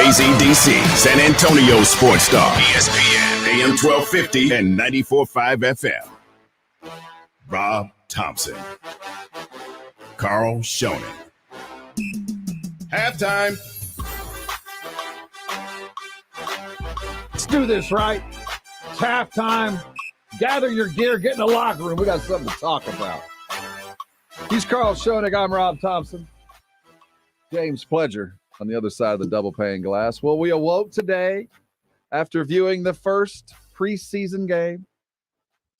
KZDC, San Antonio Sports Star, ESPN, AM 1250 and 94.5 FM. Rob Thompson, Carl Schoening. Halftime. Let's do this right. It's halftime. Gather your gear. Get in the locker room. We got something to talk about. He's Carl Schoening. I'm Rob Thompson. James Pledger on the other side of the double pane glass. Well, we awoke today after viewing the first preseason game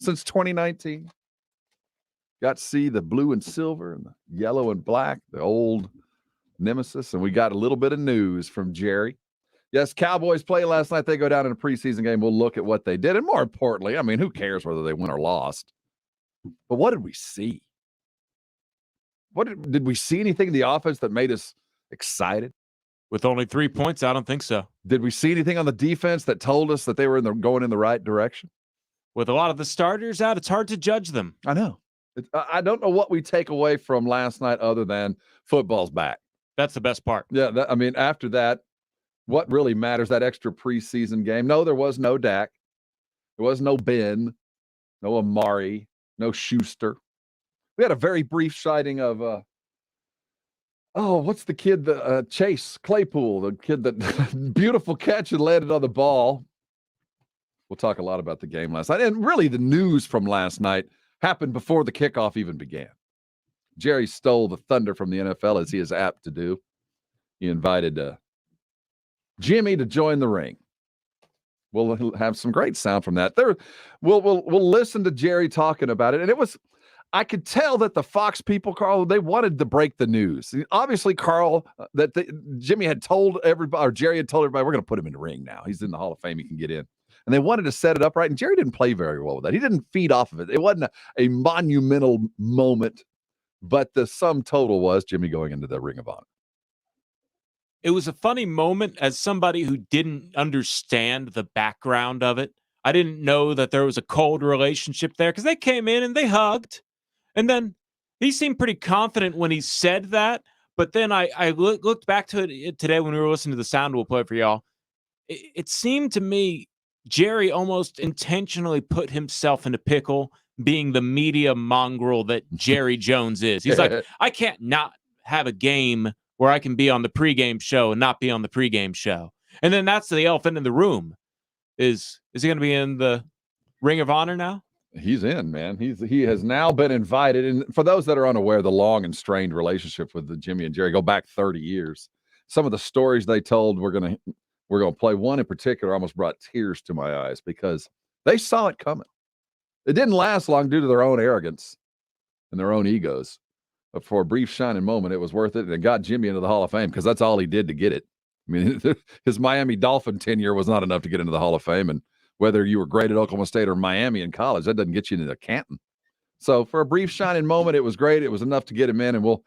since 2019. Got to see the blue and silver and the yellow and black, the old nemesis, and we got a little bit of news from Jerry. Yes, Cowboys played last night. They go down in a preseason game. We'll look at what they did. And more importantly, I mean, who cares whether they win or lost? But what did we see? Did we see anything in the offense that made us excited? With only 3 points, I don't think so. Did we see anything on the defense that told us that they were going in the right direction? With a lot of the starters out, it's hard to judge them. I know. I don't know what we take away from last night other than football's back. That's the best part. Yeah, after that, what really matters, that extra preseason game? No, there was no Dak. There was no Ben, no Amari, no Schuster. We had a very brief sighting of what's the kid, Chase Claypool, the kid that beautiful catch and landed on the ball. We'll talk a lot about the game last night. And really the news from last night happened before the kickoff even began. Jerry stole the thunder from the NFL, as he is apt to do. He invited Jimmy to join the ring. We'll have some great sound from that. We'll listen to Jerry talking about it. And I could tell that the Fox people, Carl, they wanted to break the news. Obviously, Carl, Jimmy had told everybody, or Jerry had told everybody, we're going to put him in the ring now. He's in the Hall of Fame. He can get in. And they wanted to set it up right. And Jerry didn't play very well with that. He didn't feed off of it. It wasn't a monumental moment, but the sum total was Jimmy going into the Ring of Honor. It was a funny moment as somebody who didn't understand the background of it. I didn't know that there was a cold relationship there because they came in and they hugged. And then he seemed pretty confident when he said that. But then I looked back to it today when we were listening to the sound we'll play for y'all. It seemed to me Jerry almost intentionally put himself in a pickle being the media mongrel that Jerry Jones is. He's like, I can't not have a game where I can be on the pregame show and not be on the pregame show. And then that's the elephant in the room. Is he going to be in the Ring of Honor now? He's in, man. He has now been invited. And for those that are unaware, the long and strained relationship with the Jimmy and Jerry go back 30 years. Some of the stories they told, we're going to play. One in particular almost brought tears to my eyes because they saw it coming. It didn't last long due to their own arrogance and their own egos. But for a brief shining moment, it was worth it. And it got Jimmy into the Hall of Fame because that's all he did to get it. I mean, his Miami Dolphin tenure was not enough to get into the Hall of Fame. And whether you were great at Oklahoma State or Miami in college, that doesn't get you into Canton. So for a brief shining moment, it was great. It was enough to get him in, and we'll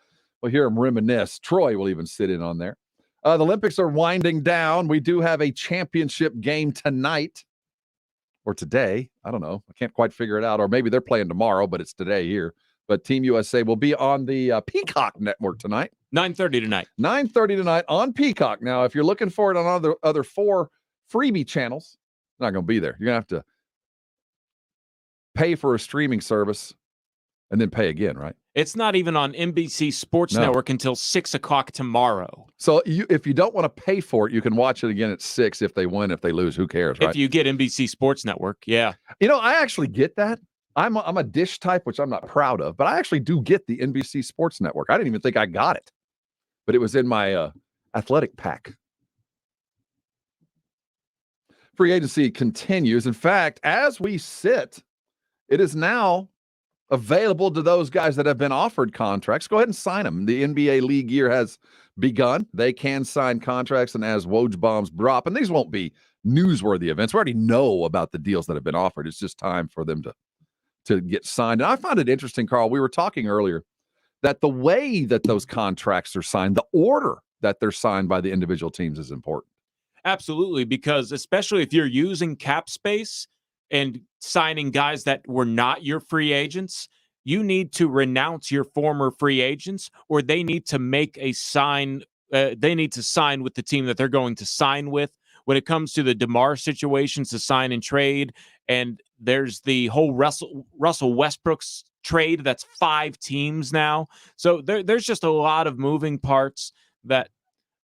hear him reminisce. Troy will even sit in on there. The Olympics are winding down. We do have a championship game tonight or today. I don't know. I can't quite figure it out. Or maybe they're playing tomorrow, but it's today here. But Team USA will be on the Peacock Network tonight. 9:30 tonight. 9:30 tonight on Peacock. Now, if you're looking for it on other 4 freebie channels, it's not going to be there. You're going to have to pay for a streaming service and then pay again, right? It's not even on NBC Sports Network until 6 o'clock tomorrow. So if you don't want to pay for it, you can watch it again at 6 if they win. If they lose, who cares, right? If you get NBC Sports Network, yeah. You know, I actually get that. I'm a dish type, which I'm not proud of, but I actually do get the NBC Sports Network. I didn't even think I got it, but it was in my athletic pack. Free agency continues. In fact, as we sit, it is now available to those guys that have been offered contracts. Go ahead and sign them. The NBA league year has begun. They can sign contracts, and as Woj bombs drop, and these won't be newsworthy events. We already know about the deals that have been offered. It's just time for them to get signed. And I found it interesting, Carl. We were talking earlier that the way that those contracts are signed, the order that they're signed by the individual teams is important. Absolutely, because especially if you're using cap space and signing guys that were not your free agents, you need to renounce your former free agents, or they need to make a sign they need to sign with the team that they're going to sign with. When it comes to the DeMar situations to sign and trade, and there's the whole Russell Westbrook's trade, that's 5 teams now. So there's just a lot of moving parts that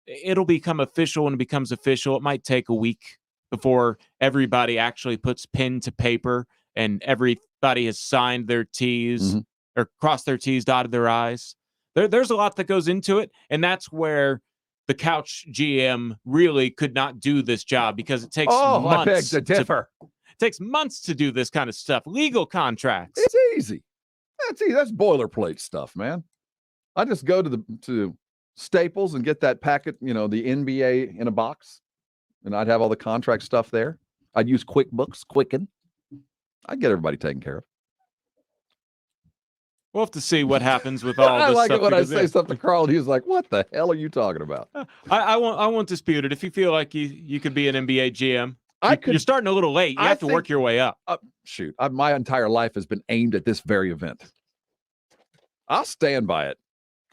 it'll become official. When it becomes official, it might take a week before everybody actually puts pen to paper and everybody has signed their T's or crossed their T's, dotted their I's. There's a lot that goes into it, and that's where the couch GM really could not do this job, because it takes months. I beg to differ. It takes months to do this kind of stuff. Legal contracts. It's easy. That's easy. That's boilerplate stuff, man. I just go to Staples and get that packet, the NBA in a box, and I'd have all the contract stuff there. I'd use QuickBooks, Quicken. I'd get everybody taken care of. We'll have to see what happens with all this stuff. I like it when I say something to Carl, and he's like, what the hell are you talking about? I won't dispute it. If you feel like you could be an NBA GM, you're starting a little late. You have to work your way up. My entire life has been aimed at this very event. I'll stand by it.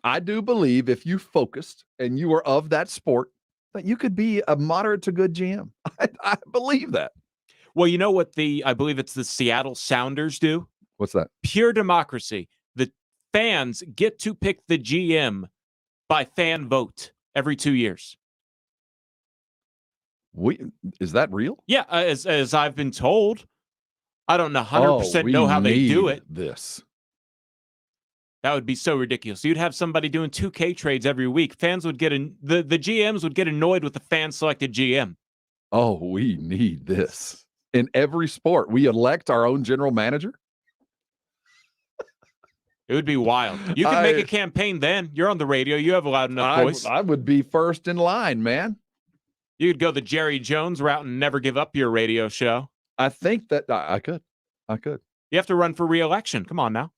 I do believe if you focused and you were of that sport, that you could be a moderate to good GM. I believe that. Well, you know what I believe it's the Seattle Sounders do? What's that? Pure democracy. The fans get to pick the GM by fan vote every 2 years. Is that real? Yeah, as I've been told. I don't know 100% know how they do it. That would be so ridiculous. You'd have somebody doing 2K trades every week. Fans would the GMs would get annoyed with the fan-selected GM. Oh, we need this. In every sport, we elect our own general manager. It would be wild. You can make a campaign then. You're on the radio. You have a loud enough voice. I would be first in line, man. You could go the Jerry Jones route and never give up your radio show. I think that I could. You have to run for re-election. Come on now.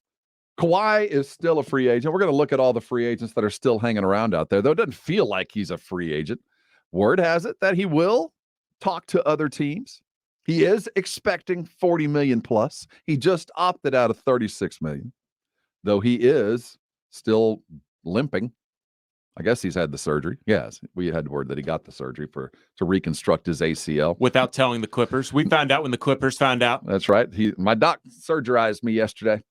Kawhi is still a free agent. We're going to look at all the free agents that are still hanging around out there, though it doesn't feel like he's a free agent. Word has it that he will talk to other teams. He is expecting $40 million plus. He just opted out of $36 million. Though he is still limping. I guess he's had the surgery. Yes, we had word that he got the surgery to reconstruct his ACL. Without telling the Clippers. We found out when the Clippers found out. That's right. My doc surgerized me yesterday.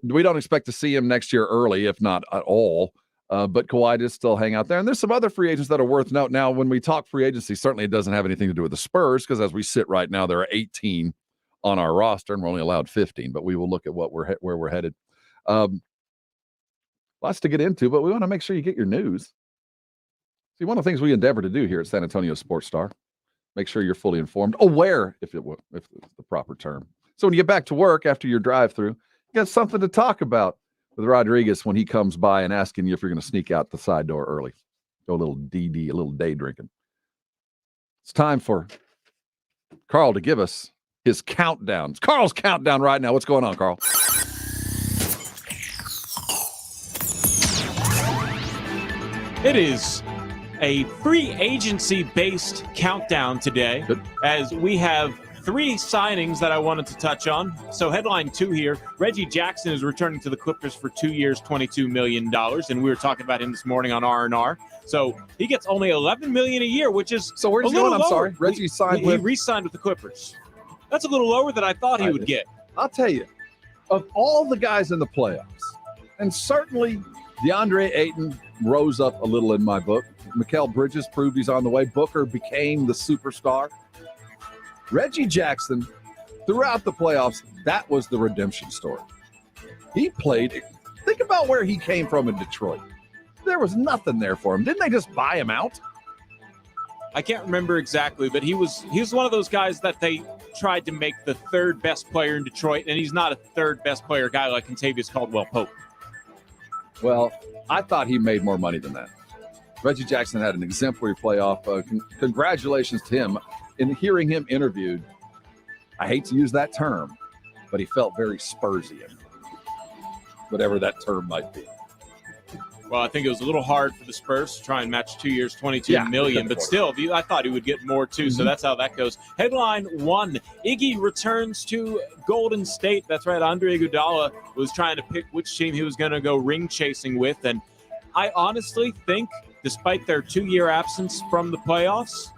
We don't expect to see him next year early, if not at all. But Kawhi does still hang out there. And there's some other free agents that are worth note. Now, when we talk free agency, certainly it doesn't have anything to do with the Spurs, because as we sit right now, there are 18 on our roster, and we're only allowed 15. But we will look at where we're headed. Lots to get into, but we want to make sure you get your news. See, one of the things we endeavor to do here at San Antonio Sports Star, make sure you're fully informed, aware, if it's the proper term. So when you get back to work after your drive-through, you got something to talk about with Rodriguez when he comes by and asking you if you're going to sneak out the side door early. Go a little DD, a little day drinking. It's time for Carl to give us his countdown. It's Carl's countdown right now. What's going on, Carl? It is a free agency-based countdown today. Good. As we have 3 signings that I wanted to touch on. So headline 2 here, Reggie Jackson is returning to the Clippers for 2 years, $22 million. And we were talking about him this morning on R&R. So he gets only $11 million a year, which is so where's he going? I'm sorry. Reggie signed he re-signed with the Clippers. That's a little lower than I thought he would get. I'll tell you, of all the guys in the playoffs, and certainly DeAndre Ayton rose up a little in my book. Mikal Bridges proved he's on the way. Booker became the superstar. Reggie Jackson, throughout the playoffs, that was the redemption story. He played. Think about where he came from in Detroit. There was nothing there for him. Didn't they just buy him out? I can't remember exactly, but he was one of those guys that they tried to make the 3rd best player in Detroit, and he's not a 3rd best player guy like Kentavious Caldwell-Pope. Well, I thought he made more money than that. Reggie Jackson had an exemplary playoff. Congratulations to him. In hearing him interviewed, I hate to use that term, but he felt very Spursian, whatever that term might be. Well, I think it was a little hard for the Spurs to try and match 2 years, $22 million, but still, I thought he would get more too, so that's how that goes. Headline 1, Iggy returns to Golden State. That's right, Andre Iguodala was trying to pick which team he was going to go ring chasing with, and I honestly think despite their 2-year absence from the playoffs,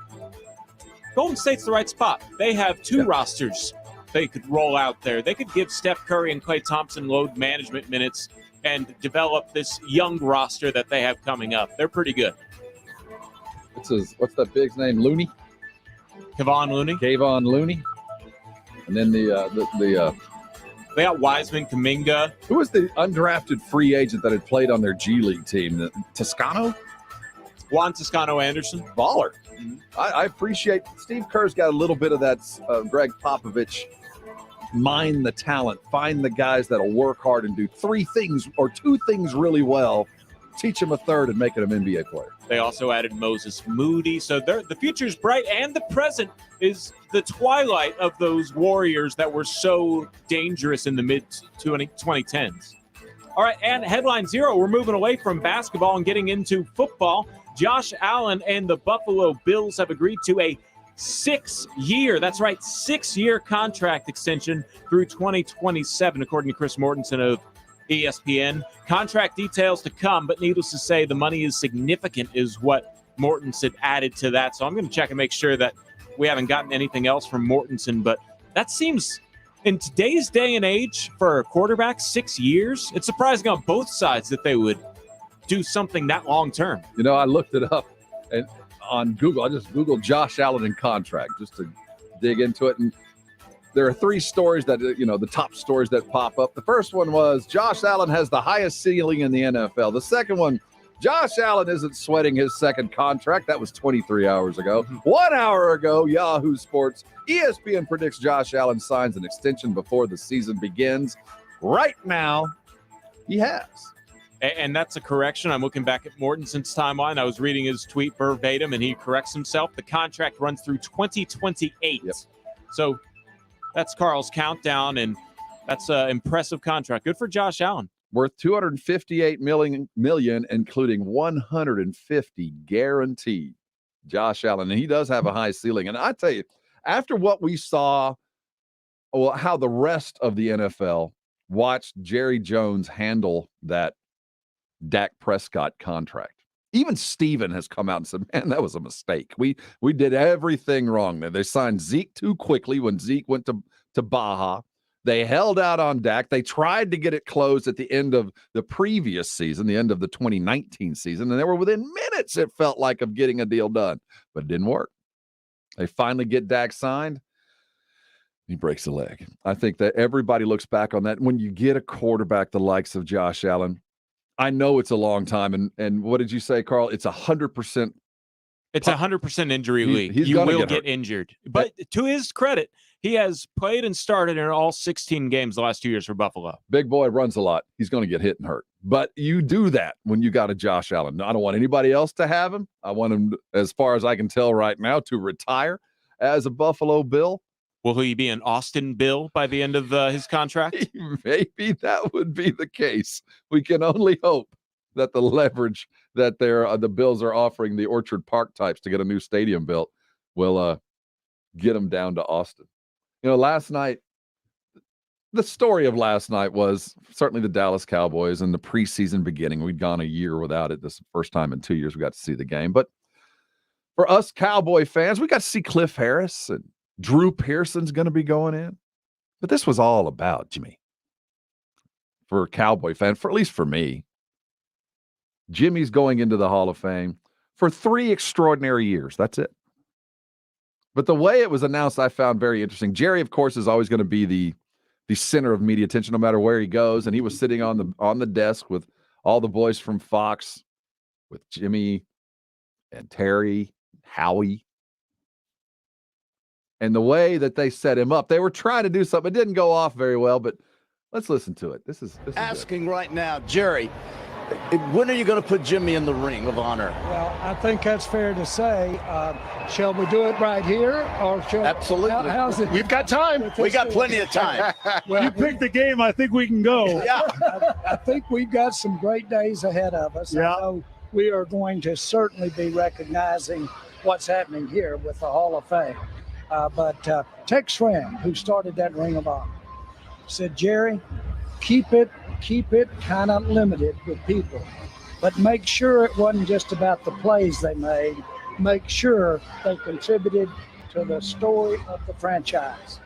Golden State's the right spot. They have two rosters they could roll out there. They could give Steph Curry and Klay Thompson load management minutes and develop this young roster that they have coming up. They're pretty good. What's that big's name? Looney? Kevon Looney. Kayvon Looney. And then they got Wiseman, Kuminga. Who was the undrafted free agent that had played on their G League team? Toscano? Juan Toscano-Anderson. Baller. Mm-hmm. I appreciate Steve Kerr's got a little bit of that Greg Popovich mine the talent, find the guys that'll work hard and do 3 things or 2 things really well, teach them a third and make them an NBA player. They also added Moses Moody. So the future's bright, and the present is the twilight of those Warriors that were so dangerous in the mid-2010s. All right, and headline 0, we're moving away from basketball and getting into football. Josh Allen and the Buffalo Bills have agreed to a 6-year, that's right, 6-year contract extension through 2027, according to Chris Mortensen of ESPN. Contract details to come, but needless to say, the money is significant, is what Mortensen added to that. So I'm going to check and make sure that we haven't gotten anything else from Mortensen, but that seems, in today's day and age, for a quarterback, 6 years, it's surprising on both sides that they would do something that long term. You know, I looked it up and on Google. I just Googled Josh Allen and contract just to dig into it. And there are 3 stories that, the top stories that pop up. The first one was Josh Allen has the highest ceiling in the NFL. The second one, Josh Allen isn't sweating his second contract. That was 23 hours ago. 1 hour ago, Yahoo Sports, ESPN predicts Josh Allen signs an extension before the season begins. Right now, he has. And that's a correction. I'm looking back at Mortensen's timeline. I was reading his tweet verbatim, and he corrects himself. The contract runs through 2028. Yep. So that's Carl's countdown, and that's an impressive contract. Good for Josh Allen. Worth $258 million, including $150 guaranteed. Josh Allen, and he does have a high ceiling. And I tell you, after what we saw, how the rest of the NFL watched Jerry Jones handle that Dak Prescott contract. Even Steven has come out and said, man, that was a mistake. We did everything wrong there. They signed Zeke too quickly when Zeke went to Baja. They held out on Dak. They tried to get it closed at the end of the previous season, the end of the 2019 season, and they were within minutes, it felt like, of getting a deal done. But it didn't work. They finally get Dak signed. He breaks a leg. I think that everybody looks back on that. When you get a quarterback the likes of Josh Allen, I know it's a long time, and what did you say, Carl? It's 100%. It's 100% injury league. You will get injured. But to his credit, he has played and started in all 16 games the last 2 years for Buffalo. Big boy runs a lot. He's going to get hit and hurt. But you do that when you got a Josh Allen. I don't want anybody else to have him. I want him, as far as I can tell right now, to retire as a Buffalo Bill. Will he be an Austin Bill by the end of his contract? Maybe that would be the case. We can only hope that the leverage that the Bills are offering the Orchard Park types to get a new stadium built will get them down to Austin. Last night, the story of last night was certainly the Dallas Cowboys and the preseason beginning. We'd gone a year without it. This is the first time in 2 years we got to see the game. But for us Cowboy fans, we got to see Cliff Harris and Drew Pearson's going to be going in. But this was all about Jimmy. For a Cowboy fan, at least for me, Jimmy's going into the Hall of Fame for 3 extraordinary years. That's it. But the way it was announced, I found very interesting. Jerry, of course, is always going to be the center of media attention no matter where he goes. And he was sitting on the desk with all the boys from Fox, with Jimmy and Terry, Howie. And the way that they set him up, they were trying to do something. It didn't go off very well, but let's listen to it. This is asking good. Right now, Jerry, when are you going to put Jimmy in the ring of honor? Well, I think that's fair to say. Shall we do it right here, or shall absolutely? How's it? We've got time. We got plenty of time. Well, you picked the game. I think we can go. Yeah, I think we've got some great days ahead of us. Yeah. I know we are going to certainly be recognizing what's happening here with the Hall of Fame. But Tex Schramm, who started that Ring of Honor, said, Jerry, keep it kind of limited with people. but make sure it wasn't just about the plays they made. Make sure they contributed to the story of the franchise.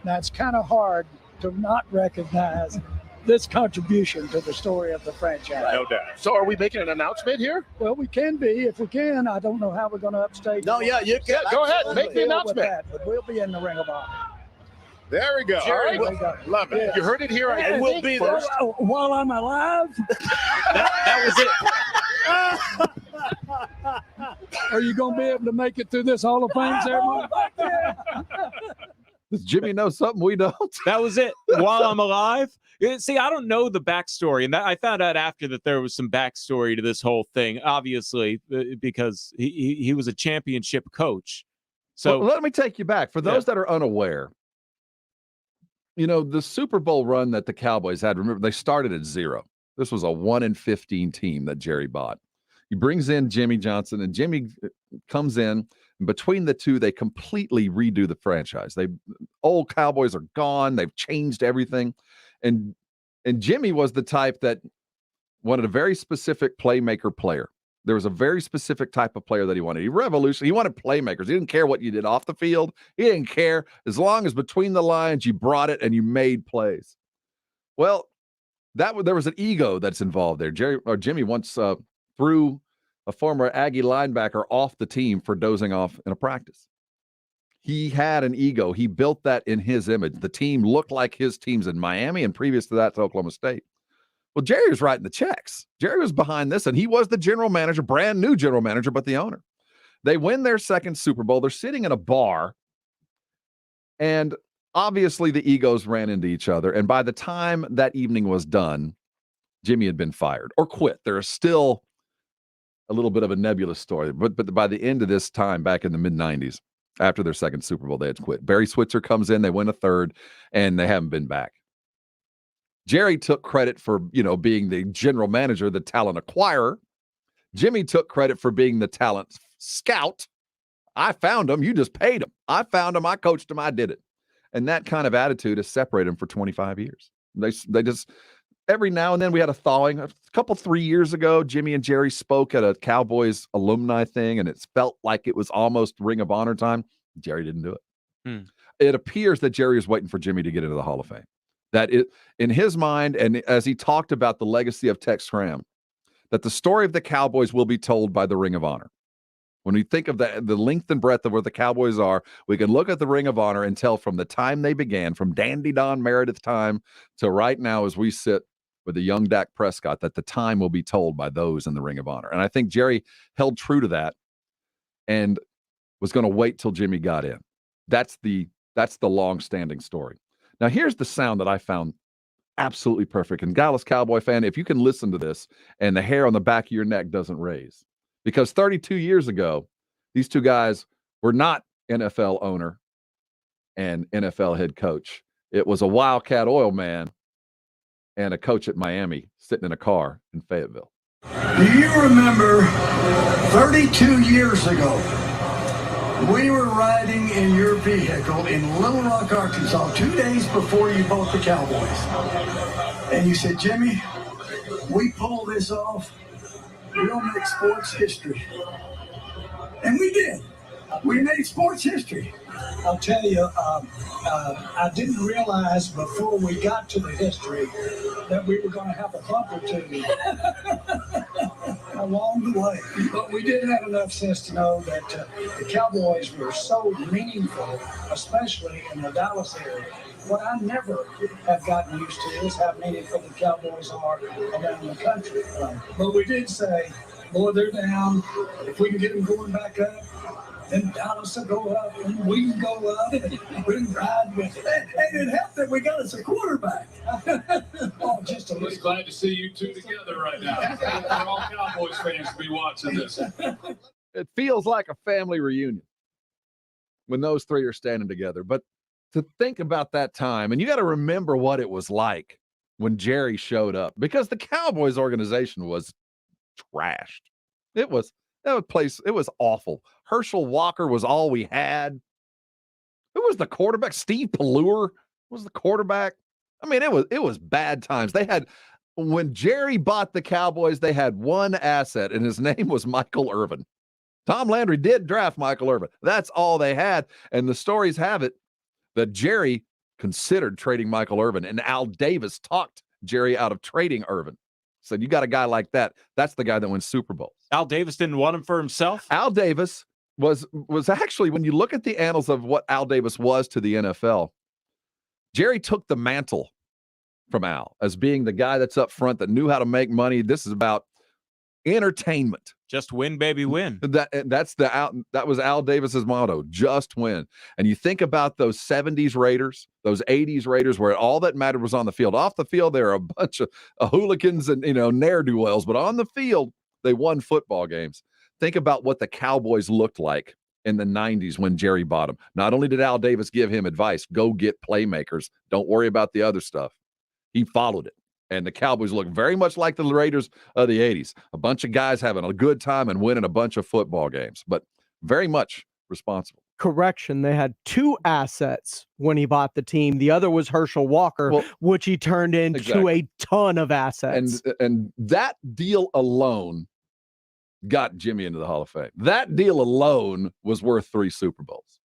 Now, it's kind of hard to not recognize this contribution to the story of the franchise. No doubt. So are we making an announcement here? Well, we can be if we can. I don't know how we're going to upstage. No, yeah, you can. Yeah, go ahead. Make the announcement. That, but we'll be in the Ring of Honor. There we go. Jerry, all right. Love it. You heard it here. And we'll be there. While I'm alive? That was it. Are you going to be able to make it through this Hall of Fame ceremony? Does Jimmy know something we don't? That was it. While I'm alive. See, I don't know the backstory, and I found out after that there was some backstory to this whole thing. Obviously, because he was a championship coach. So well, let me take you back for those that are unaware. You know, the Super Bowl run that the Cowboys had. Remember, they started at 0. This was a 1-15 team that Jerry bought. He brings in Jimmy Johnson, and Jimmy comes in. And between the two, they completely redo the franchise. Old Cowboys are gone. They've changed everything. And Jimmy was the type that wanted a very specific playmaker player. There was a very specific type of player that he wanted. He wanted playmakers. He didn't care what you did off the field. He didn't care as long as between the lines you brought it and you made plays. Well, there was an ego that's involved there. Jimmy once threw a former Aggie linebacker off the team for dozing off in a practice. He had an ego. He built that in his image. The team looked like his teams in Miami, and previous to that to Oklahoma State. Well, Jerry was writing the checks. Jerry was behind this, and he was the general manager, brand new general manager, but the owner. They win their second Super Bowl. They're sitting in a bar, and obviously the egos ran into each other. And by the time that evening was done, Jimmy had been fired or quit. There is still a little bit of a nebulous story, but by the end of this time, back in the mid-'90s, after their second Super Bowl, they had quit. Barry Switzer comes in, they win a third, and they haven't been back. Jerry took credit for, being the general manager, the talent acquirer. Jimmy took credit for being the talent scout. I found him. You just paid him. I found him. I coached him. I did it. And that kind of attitude has separated them for 25 years. They just, every now and then we had a thawing. A couple, 3 years ago, Jimmy and Jerry spoke at a Cowboys alumni thing, and it felt like it was almost Ring of Honor time. Jerry didn't do it. It appears that Jerry is waiting for Jimmy to get into the Hall of Fame. That it, in his mind, and as he talked about the legacy of Tex Schramm, that the story of the Cowboys will be told by the Ring of Honor. When we think of the length and breadth of where the Cowboys are, we can look at the Ring of Honor and tell from the time they began, from Dandy Don Meredith time to right now as we sit with the young Dak Prescott, that the time will be told by those in the Ring of Honor. And I think Jerry held true to that and was going to wait till Jimmy got in. That's the long-standing story. Now, here's the sound that I found absolutely perfect. And Dallas Cowboy fan, if you can listen to this and the hair on the back of your neck doesn't raise, because 32 years ago, these two guys were not NFL owner and NFL head coach. It was a Wildcat oil man and a coach at Miami sitting in a car in Fayetteville. Do you remember 32 years ago, we were riding in your vehicle in Little Rock, Arkansas, 2 days before you bought the Cowboys. And you said, Jimmy, we pull this off, we'll make sports history. And we did. We made sports history. I'll tell you, I didn't realize before we got to the history that we were going to have a bump or two along the way. But we did have enough sense to know that the Cowboys were so meaningful, especially in the Dallas area. What I never have gotten used to is how meaningful the Cowboys are around the country. But we did say, boy, they're down. If we can get them going back up, then Dallas will go up, and we can go up, and we can ride with it. And it helped that we got us a quarterback. Oh, just a I'm just glad to see you two together right now. For all Cowboys fans to be watching this. It feels like a family reunion when those three are standing together. But to think about that time, and you got to remember what it was like when Jerry showed up, because the Cowboys organization was trashed. It was awful. Herschel Walker was all we had. Who was the quarterback? Steve Pelleur was the quarterback. I mean, it was bad times. They had when Jerry bought the Cowboys, they had one asset, and his name was Michael Irvin. Tom Landry did draft Michael Irvin. That's all they had. And the stories have it that Jerry considered trading Michael Irvin, and Al Davis talked Jerry out of trading Irvin. Said, you got a guy like that. That's the guy that wins Super Bowls. Al Davis didn't want him for himself? Al Davis was actually, when you look at the annals of what Al Davis was to the NFL, Jerry took the mantle from Al as being the guy that's up front that knew how to make money. This is about entertainment. Just win, baby, win. That was Al Davis's motto, just win. And you think about those 70s Raiders, those 80s Raiders, where all that mattered was on the field. Off the field, there are a bunch of hooligans and ne'er-do-wells, but on the field, they won football games. Think about what the Cowboys looked like in the 90s when Jerry bought them. Not only did Al Davis give him advice, go get playmakers, don't worry about the other stuff. He followed it. And the Cowboys look very much like the Raiders of the 80s. A bunch of guys having a good time and winning a bunch of football games, but very much responsible. Correction, they had two assets when he bought the team. The other was Herschel Walker, which he turned into a ton of assets. And that deal alone got Jimmy into the Hall of Fame. That deal alone was worth 3 Super Bowls.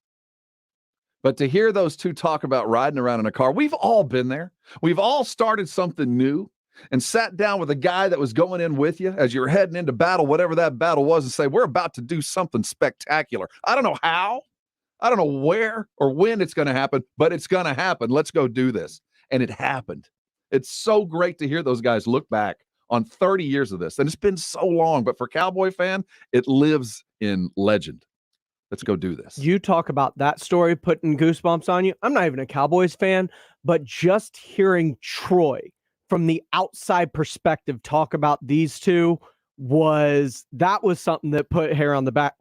But to hear those two talk about riding around in a car, we've all been there. We've all started something new and sat down with a guy that was going in with you as you're heading into battle, whatever that battle was, and say, we're about to do something spectacular. I don't know how. I don't know where or when it's going to happen, but it's going to happen. Let's go do this. And it happened. It's so great to hear those guys look back on 30 years of this. And it's been so long, but for Cowboy fan, it lives in legend. Let's go do this. You talk about that story putting goosebumps on you. I'm not even a Cowboys fan, but just hearing Troy from the outside perspective talk about these two was something that put hair on the back,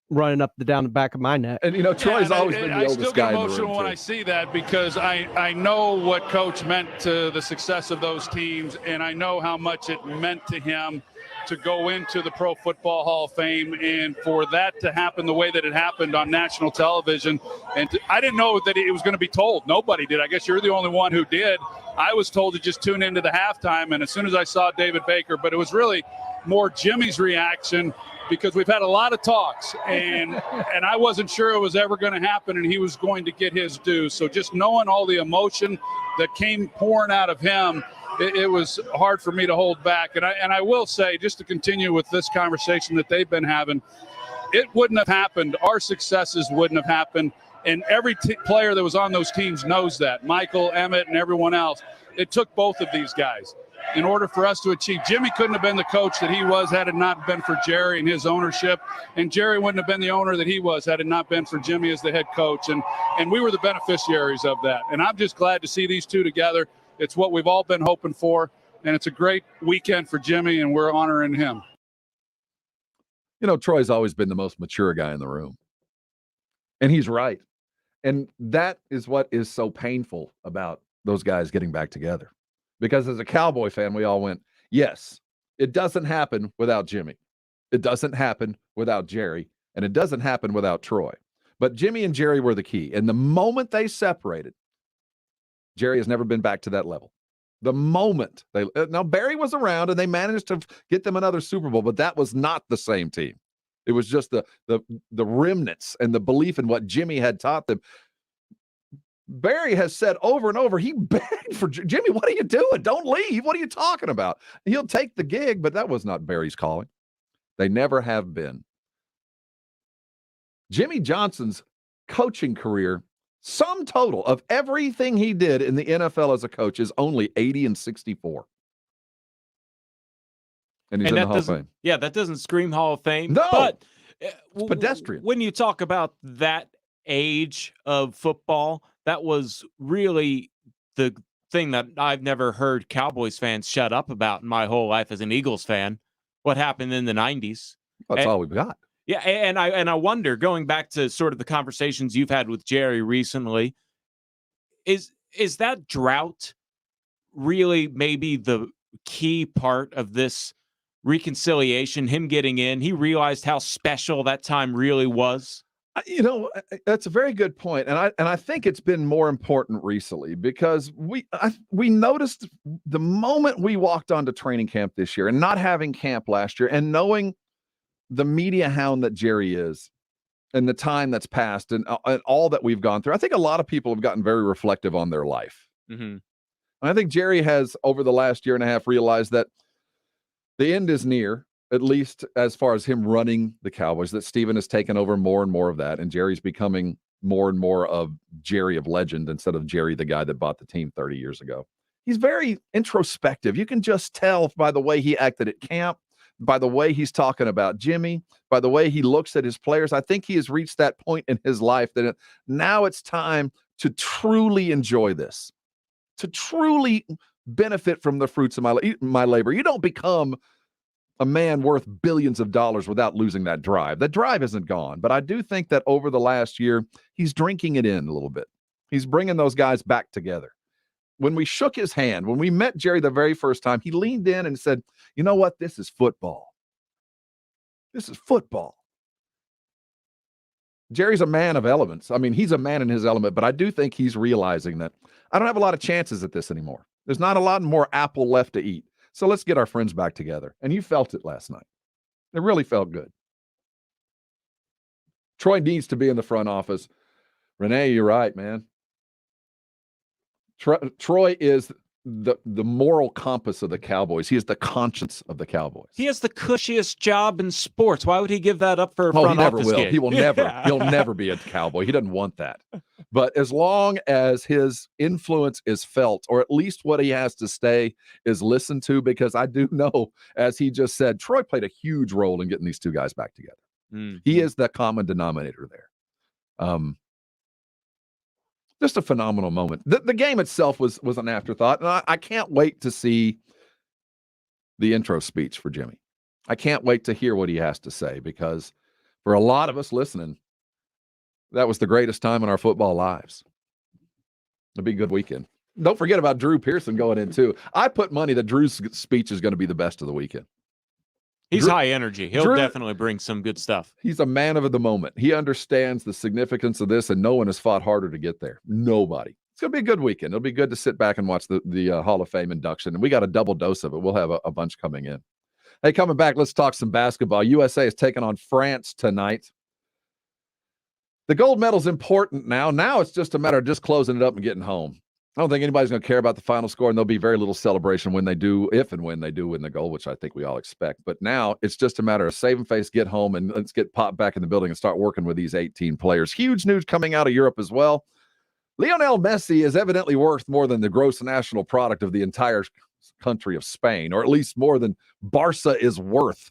running up down the back of my neck. And Troy's always been the oldest guy in the room. I still get emotional when I see that because I know what Coach meant to the success of those teams, and I know how much it meant to him to go into the Pro Football Hall of Fame, and for that to happen the way that it happened on national television. And I didn't know that it was going to be told. Nobody did. I guess you're the only one who did. I was told to just tune into the halftime, and as soon as I saw David Baker, but it was really more Jimmy's reaction because we've had a lot of talks, and I wasn't sure it was ever going to happen, and he was going to get his due. So just knowing all the emotion that came pouring out of him, it was hard for me to hold back. And I will say, just to continue with this conversation that they've been having, it wouldn't have happened. Our successes wouldn't have happened. And every player that was on those teams knows that. Michael, Emmett, and everyone else. It took both of these guys in order for us to achieve. Jimmy couldn't have been the coach that he was had it not been for Jerry and his ownership. And Jerry wouldn't have been the owner that he was had it not been for Jimmy as the head coach. And we were the beneficiaries of that. And I'm just glad to see these two together. It's what we've all been hoping for, and it's a great weekend for Jimmy, and we're honoring him. Troy's always been the most mature guy in the room, and he's right. And that is what is so painful about those guys getting back together, because as a Cowboy fan, we all went, yes, it doesn't happen without Jimmy. It doesn't happen without Jerry, and it doesn't happen without Troy. But Jimmy and Jerry were the key, and the moment they separated, Jerry has never been back to that level. The moment now Barry was around and they managed to get them another Super Bowl, but that was not the same team. It was just the remnants and the belief in what Jimmy had taught them. Barry has said over and over, he begged for Jimmy, what are you doing? Don't leave. What are you talking about? He'll take the gig, but that was not Barry's calling. They never have been. Jimmy Johnson's coaching career, sum total of everything he did in the NFL as a coach, is only 80-64. And he's in the Hall of Fame. Yeah, that doesn't scream Hall of Fame. No, but it's pedestrian. When you talk about that age of football, that was really the thing that I've never heard Cowboys fans shut up about in my whole life as an Eagles fan. What happened in the 90s. That's all we've got. Yeah, and I wonder, going back to sort of the conversations you've had with Jerry recently, is that drought really maybe the key part of this reconciliation, him getting in? He realized how special that time really was? That's a very good point, and I think it's been more important recently because we noticed the moment we walked onto training camp this year and not having camp last year, and knowing the media hound that Jerry is, and the time that's passed, and all that we've gone through. I think a lot of people have gotten very reflective on their life. Mm-hmm. And I think Jerry has, over the last year and a half, realized that the end is near. At least as far as him running the Cowboys, that Steven has taken over more and more of that, and Jerry's becoming more and more of Jerry of legend instead of Jerry, the guy that bought the team 30 years ago. He's very introspective. You can just tell by the way he acted at camp, by the way he's talking about Jimmy, by the way he looks at his players. I think he has reached that point in his life that now it's time to truly enjoy this, to truly benefit from the fruits of my labor. You don't become a man worth billions of dollars without losing that drive. That drive isn't gone, but I do think that over the last year, he's drinking it in a little bit. He's bringing those guys back together. When we shook his hand, when we met Jerry the very first time, he leaned in and said, you know what? This is football. This is football. Jerry's a man of elements. I mean, he's a man in his element, but I do think he's realizing that I don't have a lot of chances at this anymore. There's not a lot more apple left to eat. So let's get our friends back together. And you felt it last night. It really felt good. Troy needs to be in the front office. Renee, you're right, man. Troy is the moral compass of the Cowboys. He is the conscience of the Cowboys. He has the cushiest job in sports. Why would he give that up for a front office gig? He will never. He'll never be a Cowboy. He doesn't want that. But as long as his influence is felt, or at least what he has to say is listened to, because I do know, as he just said, Troy played a huge role in getting these two guys back together. Mm-hmm. He is the common denominator there. Just a phenomenal moment. The game itself was an afterthought, and I can't wait to see the intro speech for Jimmy. I can't wait to hear what he has to say, because for a lot of us listening, that was the greatest time in our football lives. It'll be a good weekend. Don't forget about Drew Pearson going in, too. I put money that Drew's speech is going to be the best of the weekend. He's high energy. He'll definitely bring some good stuff. He's a man of the moment. He understands the significance of this, and no one has fought harder to get there. Nobody. It's going to be a good weekend. It'll be good to sit back and watch the Hall of Fame induction, and we got a double dose of it. We'll have a bunch coming in. Hey, coming back, let's talk some basketball. USA is taking on France tonight. The gold medal's important now. Now it's just a matter of just closing it up and getting home. I don't think anybody's going to care about the final score, and there'll be very little celebration when they do, if and when they do win the gold, which I think we all expect. But now it's just a matter of saving face, get home, and let's get popped back in the building and start working with these 18 players. Huge news coming out of Europe as well. Lionel Messi is evidently worth more than the gross national product of the entire country of Spain, or at least more than Barca is worth.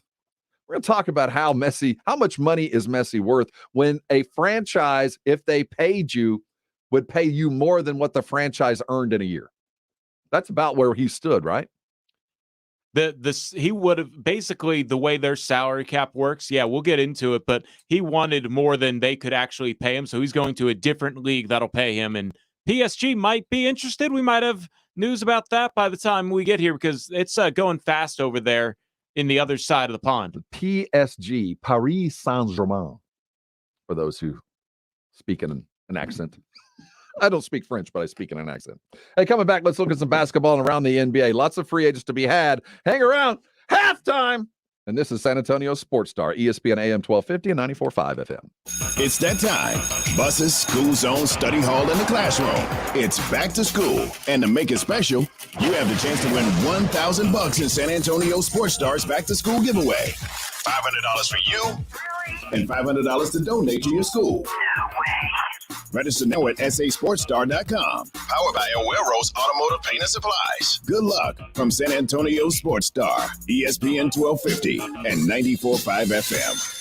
We're going to talk about how much money is Messi worth when a franchise, if they paid you, would pay you more than what the franchise earned in a year. That's about where he stood, right? He would have, basically, the way their salary cap works, yeah, we'll get into it, but he wanted more than they could actually pay him, so he's going to a different league that'll pay him, and PSG might be interested. We might have news about that by the time we get here, because it's going fast over there in the other side of the pond. PSG, Paris Saint-Germain, for those who speak in an accent. I don't speak French, but I speak in an accent. Hey, coming back, let's look at some basketball around the NBA. Lots of free agents to be had. Hang around. Halftime. And this is San Antonio Sports Star, ESPN AM 1250 and 94.5 FM. It's that time. Buses, school zone, study hall, and the classroom. It's back to school. And to make it special, you have the chance to win $1,000 in San Antonio Sports Star's back to school giveaway. $500 for you and $500 to donate to your school. Register now at sasportstar.com. Powered by El Rose Automotive Paint and Supplies. Good luck from San Antonio Sports Star, ESPN 1250 and 94.5 FM.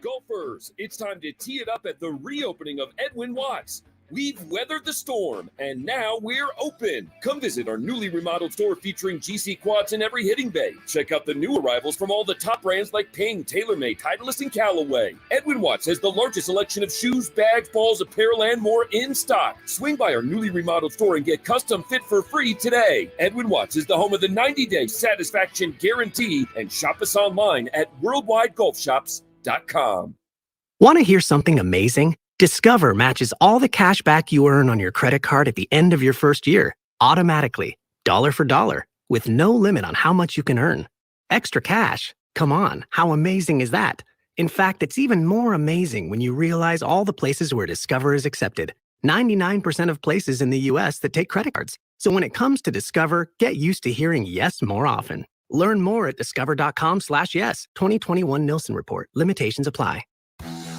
Golfers, it's time to tee it up at the reopening of Edwin Watts. We've weathered the storm, and now we're open. Come visit our newly remodeled store featuring GC quads in every hitting bay. Check out the new arrivals from all the top brands like Ping, TaylorMade, Titleist, and Callaway. Edwin Watts has the largest selection of shoes, bags, balls, apparel, and more in stock. Swing by our newly remodeled store and get custom fit for free today. Edwin Watts is the home of the 90-day satisfaction guarantee, and shop us online at worldwidegolfshops.com. Want to hear something amazing? Discover matches all the cash back you earn on your credit card at the end of your first year, automatically, dollar for dollar, with no limit on how much you can earn. Extra cash? Come on, how amazing is that? In fact, it's even more amazing when you realize all the places where Discover is accepted. 99% of places in the U.S. that take credit cards. So when it comes to Discover, get used to hearing yes more often. Learn more at discover.com/yes. 2021 Nielsen Report. Limitations apply.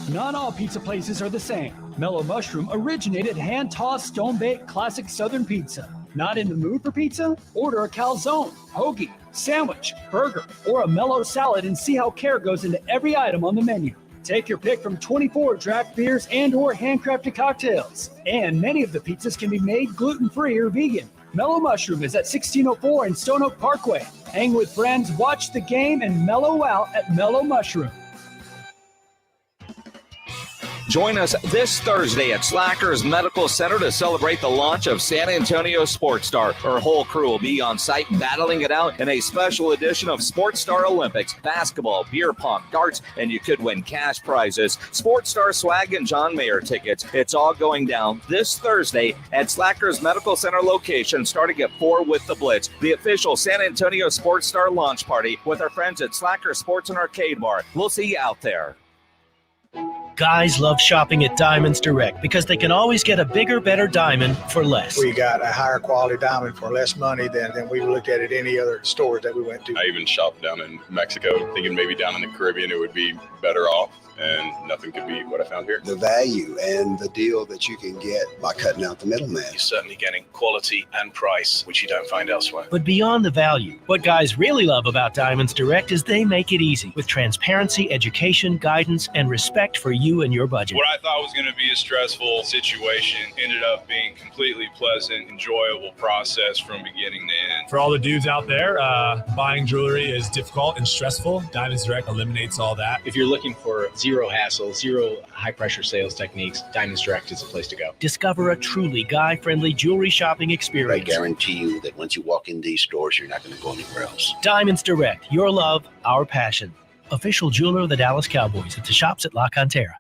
Not all pizza places are the same. Mellow Mushroom originated hand-tossed, stone-baked classic Southern pizza. Not in the mood for pizza? Order a calzone, hoagie, sandwich, burger, or a mellow salad and see how care goes into every item on the menu. Take your pick from 24 draft beers and or handcrafted cocktails. And many of the pizzas can be made gluten-free or vegan. Mellow Mushroom is at 1604 in Stone Oak Parkway. Hang with friends, watch the game, and mellow out at Mellow Mushroom. Join us this Thursday at Slackers Medical Center to celebrate the launch of San Antonio Sports Star. Our whole crew will be on site battling it out in a special edition of Sports Star Olympics, basketball, beer pong, darts, and you could win cash prizes, Sports Star swag, and John Mayer tickets. It's all going down this Thursday at Slackers Medical Center location starting at 4 with the Blitz, the official San Antonio Sports Star launch party with our friends at Slacker Sports and Arcade Bar. We'll see you out there. Guys love shopping at Diamonds Direct because they can always get a bigger, better diamond for less. We got a higher quality diamond for less money than we looked at any other stores that we went to. I even shopped down in Mexico, thinking maybe down in the Caribbean it would be better off, and nothing could beat what I found here. The value and the deal that you can get by cutting out the middleman. You're certainly getting quality and price, which you don't find elsewhere. But beyond the value, what guys really love about Diamonds Direct is they make it easy with transparency, education, guidance, and respect for you and your budget. What I thought was going to be a stressful situation ended up being completely pleasant, enjoyable process from beginning to end. For all the dudes out there, buying jewelry is difficult and stressful. Diamonds Direct eliminates all that. If you're looking for zero hassle, zero high-pressure sales techniques, Diamonds Direct is the place to go. Discover a truly guy-friendly jewelry shopping experience. I guarantee you that once you walk in these stores, you're not going to go anywhere else. Diamonds Direct, your love, our passion. Official jeweler of the Dallas Cowboys at the shops at La Cantera.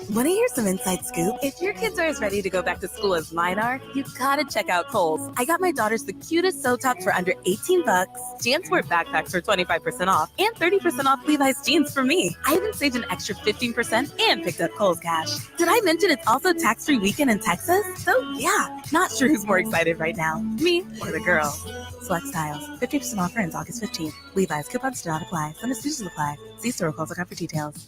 Want to hear some inside scoop? If your kids are as ready to go back to school as mine are, you gotta check out Kohl's. I got my daughters the cutest sew tops for under $18, JanSport backpacks for 25% off, and 30% off Levi's jeans for me. I even saved an extra 15% and picked up Kohl's cash. Did I mention it's also tax-free weekend in Texas? So yeah, not sure who's more excited right now, me or the girls. Select styles, 50% off ends August 15th. Levi's coupons do not apply. Some exclusions apply. See store Kohl's.com for details.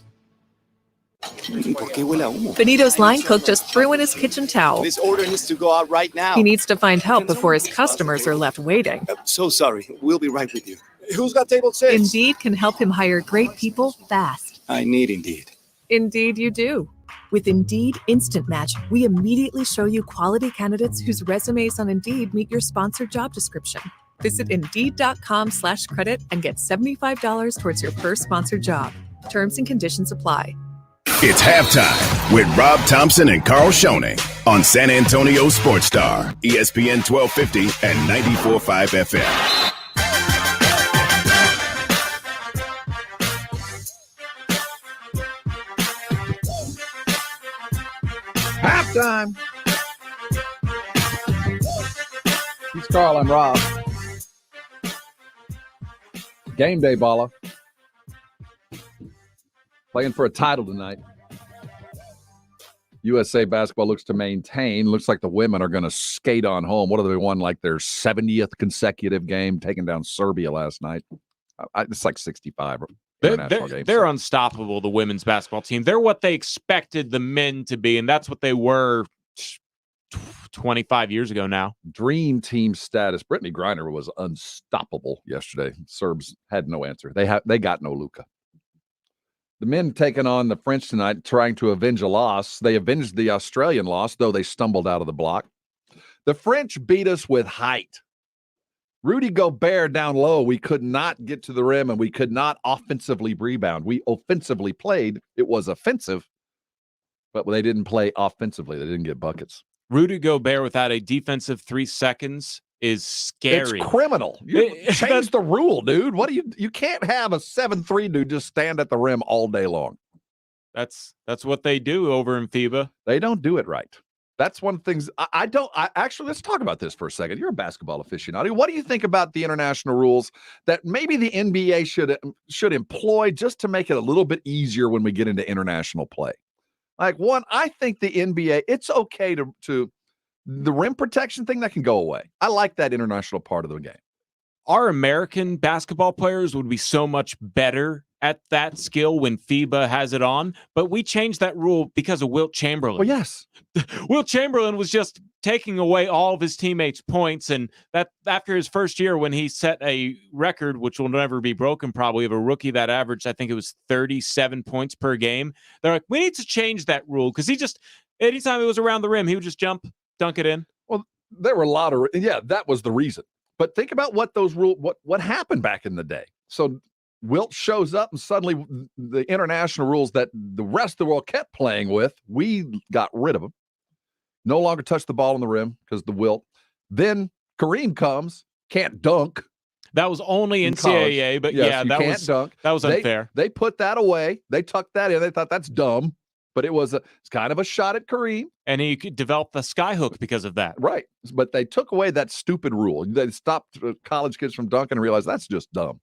Benito's line cook just threw in his kitchen towel. This order needs to go out right now. He needs to find help before his customers are left waiting. So sorry. We'll be right with you. Who's got table 6? Indeed can help him hire great people fast. I need Indeed. Indeed you do. With Indeed Instant Match, we immediately show you quality candidates whose resumes on Indeed meet your sponsored job description. Visit Indeed.com/credit and get $75 towards your first sponsored job. Terms and conditions apply. It's halftime with Rob Thompson and Carl Schoening on San Antonio Sports Star, ESPN 1250 and 94.5 FM. Halftime. It's Carl and Rob. Game day, Balla. Playing for a title tonight. USA basketball looks to maintain. Looks like the women are going to skate on home. What have they won? Like their 70th consecutive game, taking down Serbia last night. It's like 65 international games. They're unstoppable, the women's basketball team. They're what they expected the men to be, and that's what they were 25 years ago now. Dream team status. Brittany Griner was unstoppable yesterday. Serbs had no answer. They got no Luka. The men taking on the French tonight, trying to avenge a loss. They avenged the Australian loss, though they stumbled out of the block. The French beat us with height. Rudy Gobert down low. We could not get to the rim, and we could not offensively rebound. We offensively played. It was offensive, but they didn't play offensively. They didn't get buckets. Rudy Gobert without a defensive 3 seconds is scary. It's criminal. You change the rule, dude. What do you can't have a 7'3" dude just stand at the rim all day long. That's what they do over in FIBA. They don't do it right. That's one of the things actually, let's talk about this for a second. You're a basketball aficionado. What do you think about the international rules that maybe the NBA should employ just to make it a little bit easier when we get into international play? Like, one, I think the NBA, it's okay to the rim protection thing that can go away. I like that international part of the game. Our American basketball players would be so much better at that skill when FIBA has it on, but we changed that rule because of Wilt Chamberlain. Well, yes. Wilt Chamberlain was just taking away all of his teammates' points, and that after his first year when he set a record, which will never be broken probably, of a rookie that averaged, I think it was 37 points per game, they're like, we need to change that rule because he just, anytime it was around the rim, he would just jump, dunk it in. Well, there were a lot of, that was the reason. But think about what those rules, what happened back in the day. So Wilt shows up and suddenly the international rules that the rest of the world kept playing with, we got rid of them. No longer touch the ball on the rim because the Wilt. Then Kareem comes, can't dunk. That was only NCAA, but yes, that was unfair. They put that away. They tucked that in. They thought that's dumb, but it's kind of a shot at Kareem. And he could develop the skyhook because of that. Right. But they took away that stupid rule. They stopped college kids from dunking and realized that's just dumb.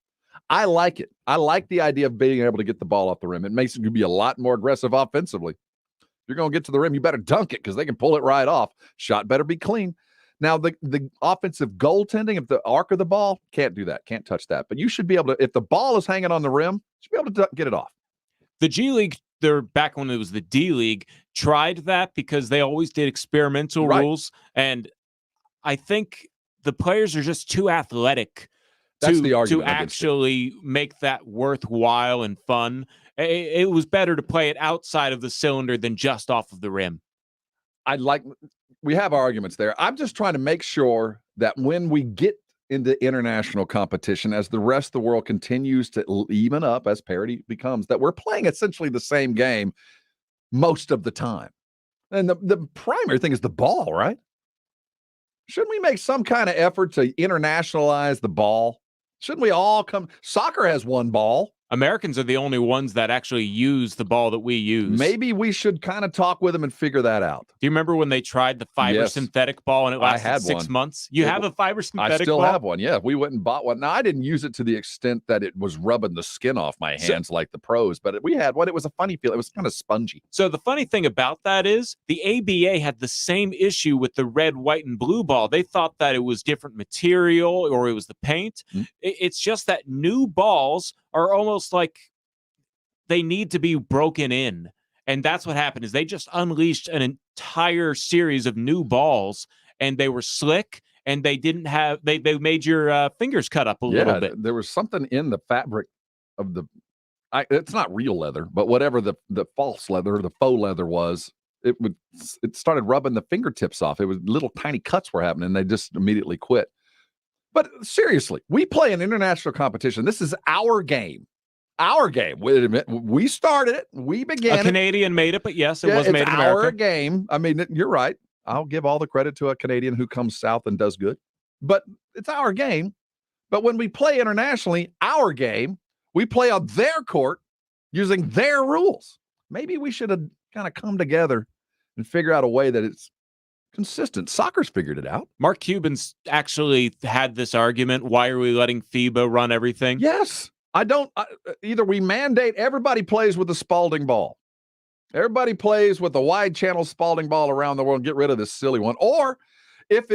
I like it. I like the idea of being able to get the ball off the rim. It makes you be a lot more aggressive offensively. If you're going to get to the rim, you better dunk it because they can pull it right off. Shot better be clean. Now, the offensive goaltending, if the arc of the ball, can't do that. Can't touch that. But you should be able to, if the ball is hanging on the rim, you should be able to get it off. The G League, back when it was the D League, tried that because they always did experimental rules. And I think the players are just too athletic to actually make that worthwhile and fun. It was better to play it outside of the cylinder than just off of the rim. We have arguments there. I'm just trying to make sure that when we get into international competition, as the rest of the world continues to even up, as parity becomes, that we're playing essentially the same game most of the time. And the primary thing is the ball, right? Shouldn't we make some kind of effort to internationalize the ball? Shouldn't we all come? Soccer has one ball. Americans are the only ones that actually use the ball that we use. Maybe we should kind of talk with them and figure that out. Do you remember when they tried the fiber synthetic ball and it lasted 6 months? You have a fiber synthetic ball? I still have one, yeah. We went and bought one. Now, I didn't use it to the extent that it was rubbing the skin off my hands like the pros, but we had one. It was a funny feel. It was kind of spongy. So the funny thing about that is the ABA had the same issue with the red, white, and blue ball. They thought that it was different material or it was the paint. Mm-hmm. It's just that new balls are almost like they need to be broken in. And that's what happened is they just unleashed an entire series of new balls and they were slick and they didn't have, they made your fingers cut up a little bit. There was something in the fabric of it's not real leather, but whatever the false leather, the faux leather was, it started rubbing the fingertips off. It was little tiny cuts were happening and they just immediately quit. But seriously, we play an international competition. This is our game. Our game. We started it. We began it. A Canadian made it, but yes, it was made in America. Our game. I mean, you're right. I'll give all the credit to a Canadian who comes south and does good. But it's our game. But when we play internationally, our game, we play on their court using their rules. Maybe we should have kind of come together and figure out a way that it's consistent. Soccer's figured it out. Mark Cuban's actually had this argument. Why are we letting FIBA run everything? Yes. Either we mandate everybody plays with the Spalding ball. Everybody plays with the wide channel Spalding ball around the world and get rid of this silly one. Or if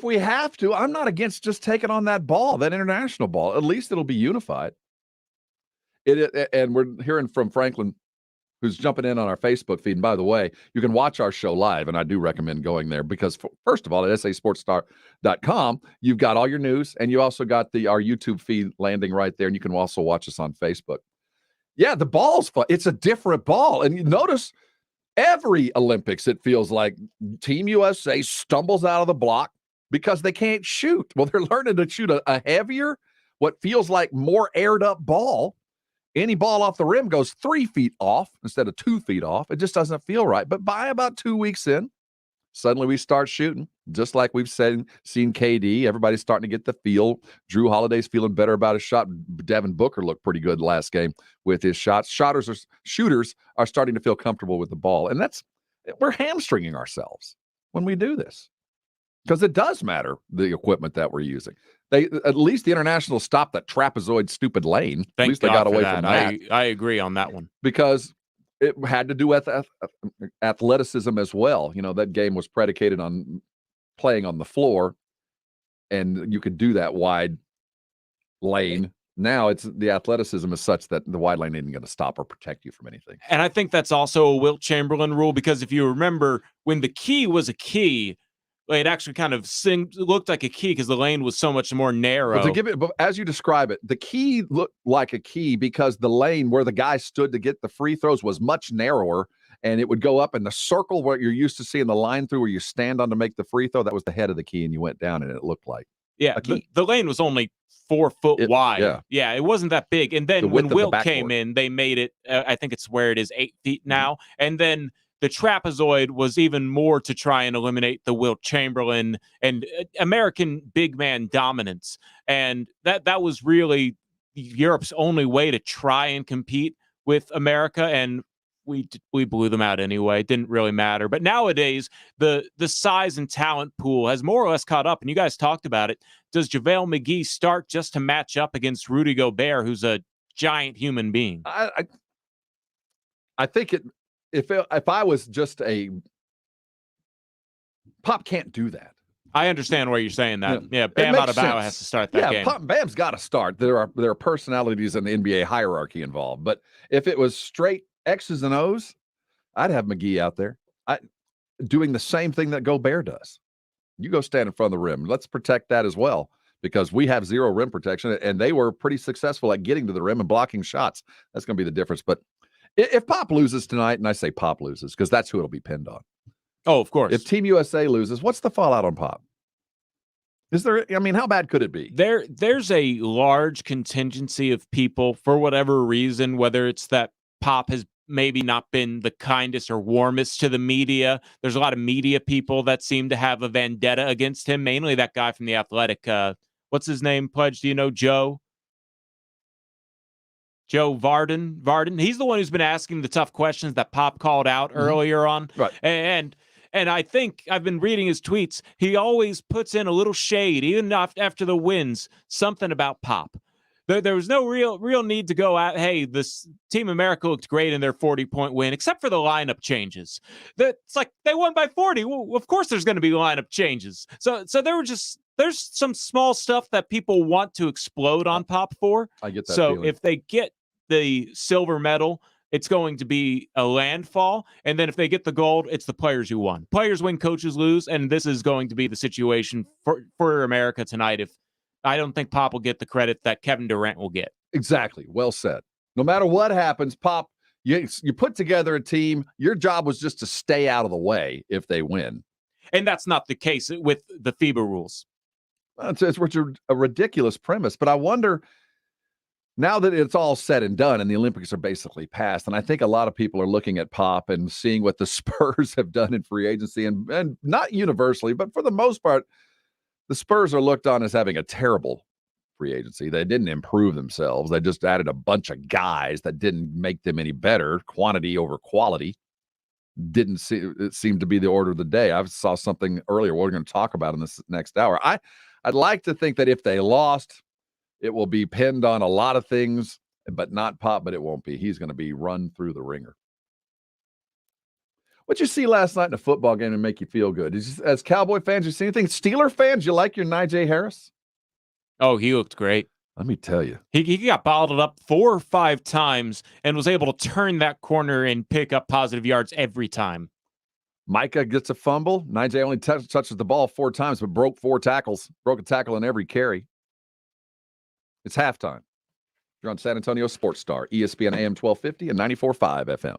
we have to, I'm not against just taking on that ball, that international ball. At least it'll be unified. And we're hearing from Franklin, who's jumping in on our Facebook feed. And by the way, you can watch our show live, and I do recommend going there because, first of all, at sasportstar.com, you've got all your news, and you also got our YouTube feed landing right there, and you can also watch us on Facebook. Yeah, the ball's fun. It's a different ball. And you notice every Olympics, it feels like Team USA stumbles out of the block because they can't shoot. Well, they're learning to shoot a heavier, what feels like more aired-up ball. Any ball off the rim goes 3 feet off instead of 2 feet off. It just doesn't feel right. But by about 2 weeks in, Suddenly we start shooting, just like we've seen KD. Everybody's starting to get the feel. Drew Holiday's feeling better about his shot. Devin Booker looked pretty good last game with his shots. Shooters are starting to feel comfortable with the ball. And we're hamstringing ourselves when we do this. Because it does matter, the equipment that we're using. At least the International stopped that trapezoid stupid lane. Thank at least they got away from that. I agree on that one. Because it had to do with athleticism as well. That game was predicated on playing on the floor, and you could do that wide lane. Now the athleticism is such that the wide lane isn't going to stop or protect you from anything. And I think that's also a Wilt Chamberlain rule, because if you remember, when the key was a key, it actually kind of looked like a key because the lane was so much more narrow. But as you describe it, the key looked like a key because the lane where the guy stood to get the free throws was much narrower, and it would go up in the circle where you're used to seeing the line through where you stand on to make the free throw. That was the head of the key, and you went down, and it looked like a key. The lane was only 4 foot wide. Yeah, it wasn't that big. And then when Wilt came in, they made it, I think it's where it is 8 feet now. And then the trapezoid was even more to try and eliminate the Wilt Chamberlain and American big man dominance. And that was really Europe's only way to try and compete with America. And we blew them out anyway. It didn't really matter. But nowadays, the size and talent pool has more or less caught up. And you guys talked about it. Does JaVale McGee start just to match up against Rudy Gobert, who's a giant human being? I think it. If I was just Pop can't do that. I understand where you're saying that. Yeah, Bam Adebayo has to start that game. Bam's got to start. There are personalities in the NBA hierarchy involved. But if it was straight X's and O's, I'd have McGee out there doing the same thing that Gobert does. You go stand in front of the rim. Let's protect that as well, because we have zero rim protection, and they were pretty successful at getting to the rim and blocking shots. That's going to be the difference. But if Pop loses tonight, and I say Pop loses because that's who it'll be pinned on. Oh, of course. If Team USA loses, what's the fallout on Pop? How bad could it be? There's a large contingency of people, for whatever reason, whether it's that Pop has maybe not been the kindest or warmest to the media. There's a lot of media people that seem to have a vendetta against him, mainly that guy from The Athletic. What's his name, Pledge? Do you know Joe Varden. He's the one who's been asking the tough questions that Pop called out earlier on. Right. And I think I've been reading his tweets. He always puts in a little shade, even after the wins, something about Pop. There was no real need to go out, hey, this Team America looked great in their 40-point win, except for the lineup changes. It's like they won by 40. Well, of course there's going to be lineup changes. So there's some small stuff that people want to explode on Pop for. I get that feeling. If they get the silver medal, it's going to be a landfall. And then if they get the gold, it's the players who won. Players win, coaches lose. And this is going to be the situation for America tonight. If I don't think Pop will get the credit that Kevin Durant will get. Exactly. Well said. No matter what happens, Pop, you put together a team. Your job was just to stay out of the way if they win. And that's not the case with the FIBA rules. It's a ridiculous premise. But I wonder, now that it's all said and done and the Olympics are basically past, and I think a lot of people are looking at Pop and seeing what the Spurs have done in free agency, and not universally, but for the most part, the Spurs are looked on as having a terrible free agency. They didn't improve themselves. They just added a bunch of guys that didn't make them any better. Quantity over quality it seemed to be the order of the day. I saw something earlier we're going to talk about in this next hour. I'd like to think that if they lost, it will be pinned on a lot of things, but not Pop, but it won't be. He's going to be run through the ringer. What'd you see last night in a football game to make you feel good? As Cowboy fans, you see anything? Steeler fans, you like your Najee Harris? Oh, he looked great. Let me tell you. He got bottled up 4 or 5 times and was able to turn that corner and pick up positive yards every time. Micah gets a fumble. Najee only touches the ball 4 times, but broke 4 tackles. Broke a tackle in every carry. It's halftime. You're on San Antonio Sports Star, ESPN AM 1250 and 94.5 FM.